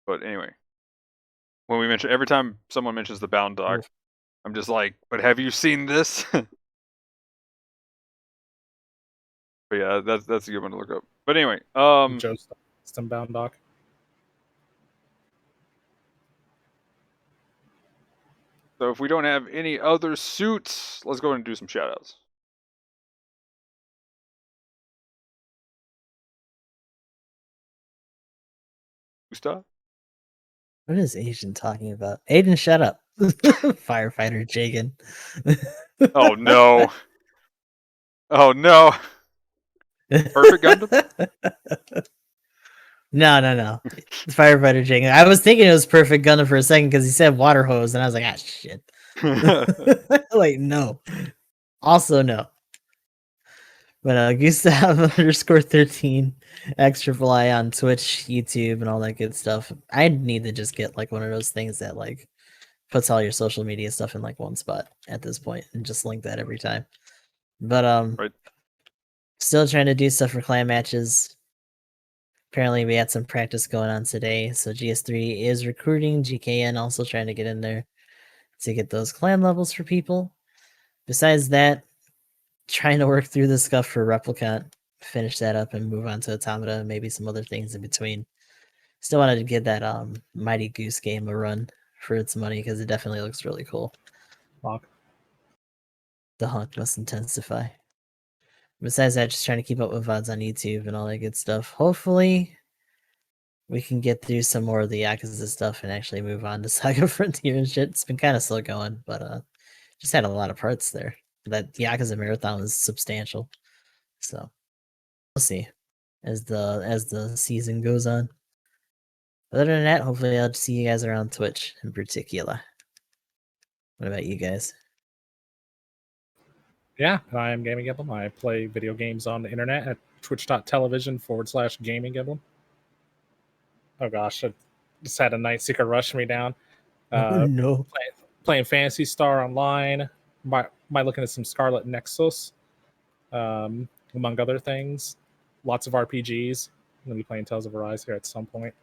But anyway, when we mention every time someone mentions the Bound Dock, Oof. I'm just like, but have you seen this? But yeah, that's a good one to look up. But anyway, Joe System Bound Doc. so if we don't have any other suits, let's go and do some shoutouts. Gustav? What is Asian talking about? Aiden, shut up. Firefighter Jagan. Oh no. Oh no. Perfect Gundam? No. Firefighter Jagan. I was thinking it was Perfect Gundam for a second because he said water hose, and I was like, ah, shit. Like, no. Also, no. But Gustav underscore 13 X on Twitch, YouTube, and all that good stuff. I need to just get like one of those things that like puts all your social media stuff in like one spot at this point and just link that every time. But Right. still trying to do stuff for clan matches. Apparently we had some practice going on today, so GS3 is recruiting, GKN also trying to get in there to get those clan levels for people. Besides that, trying to work through the stuff for Replicant, finish that up and move on to Automata, and maybe some other things in between. Still wanted to give that Mighty Goose game a run for its money because it definitely looks really cool. Lock. The hunt must intensify. Besides that, just trying to keep up with VODs on YouTube and all that good stuff. Hopefully, we can get through some more of the Yakuza stuff and actually move on to Saga Frontier and shit. It's been kind of slow going, but just had a lot of parts there. That Yakuza marathon was substantial. So we'll see as the season goes on. Other than that, hopefully I'll see you guys around Twitch in particular. What about you guys? Yeah, I am GamingEmblem. I play video games on the internet at twitch.tv/GamingEmblem. Oh gosh, I just had a night seeker rush me down. Oh no. Playing Fantasy Star Online. Might looking at some Scarlet Nexus, among other things. Lots of RPGs. I'm gonna be playing Tales of Arise here at some point.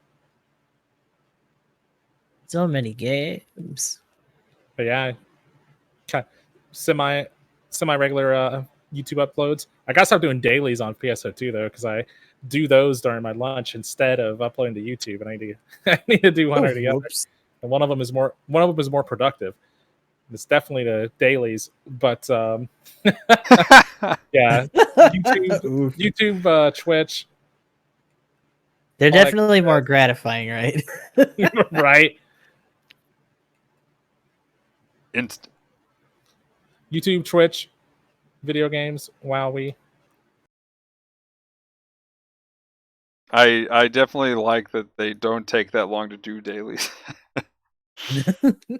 So many games. But yeah, semi regular YouTube uploads. I gotta stop doing dailies on PSO2 though, because I do those during my lunch instead of uploading to YouTube, and I need to, I need to do one or the other. Whoops. And one of them is more productive. It's definitely the dailies, but yeah, YouTube, Twitch, They're all that definitely more gratifying, right? right? Instant. YouTube, Twitch, video games, WoWee. I definitely like that they don't take that long to do dailies.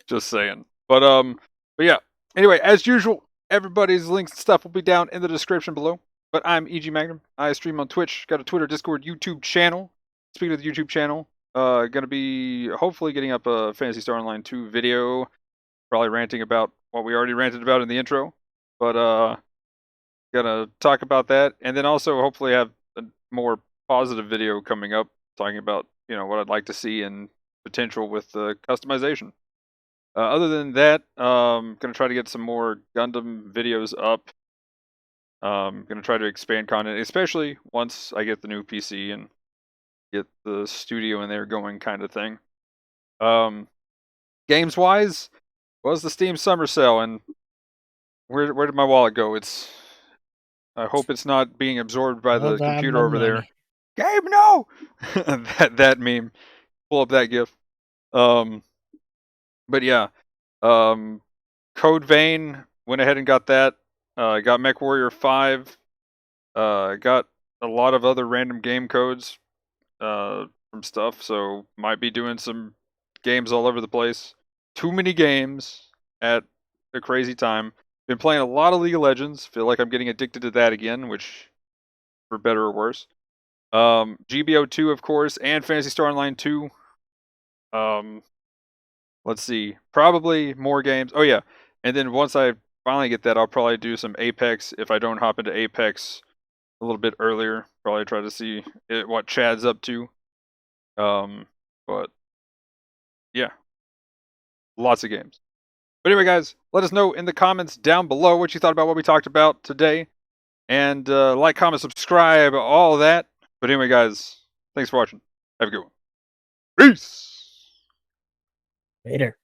Just saying. But yeah. Anyway, as usual, everybody's links and stuff will be down in the description below. But I'm EG Magnum. I stream on Twitch, got a Twitter, Discord, YouTube channel. Speaking of the YouTube channel, gonna be hopefully getting up a Phantasy Star Online 2 video. Probably ranting about what we already ranted about in the intro. But gonna talk about that, and then also hopefully have a more positive video coming up talking about, you know, what I'd like to see and potential with the customization. Other than that, gonna try to get some more Gundam videos up. Gonna try to expand content, especially once I get the new PC and get the studio in there going, kind of thing. Games wise, was the Steam Summer Sale, and where did my wallet go? I hope it's not being absorbed by the Hold on, computer my over there. money. Gabe, no! that meme. Pull up that GIF. But yeah. Code Vein, went ahead and got that. Got MechWarrior 5. Got a lot of other random game codes from stuff, so might be doing some games all over the place. Too many games at a crazy time. Been playing a lot of League of Legends. Feel like I'm getting addicted to that again, which for better or worse. GBO2, of course, and Phantasy Star Online 2. Let's see. Probably more games. Oh, yeah. And then once I finally get that, I'll probably do some Apex. If I don't hop into Apex a little bit earlier, probably try to see what Chad's up to. But yeah, lots of games. But anyway, guys, let us know in the comments down below what you thought about what we talked about today. And like, comment, subscribe, all of that. But anyway, guys, thanks for watching. Have a good one. Peace! Later.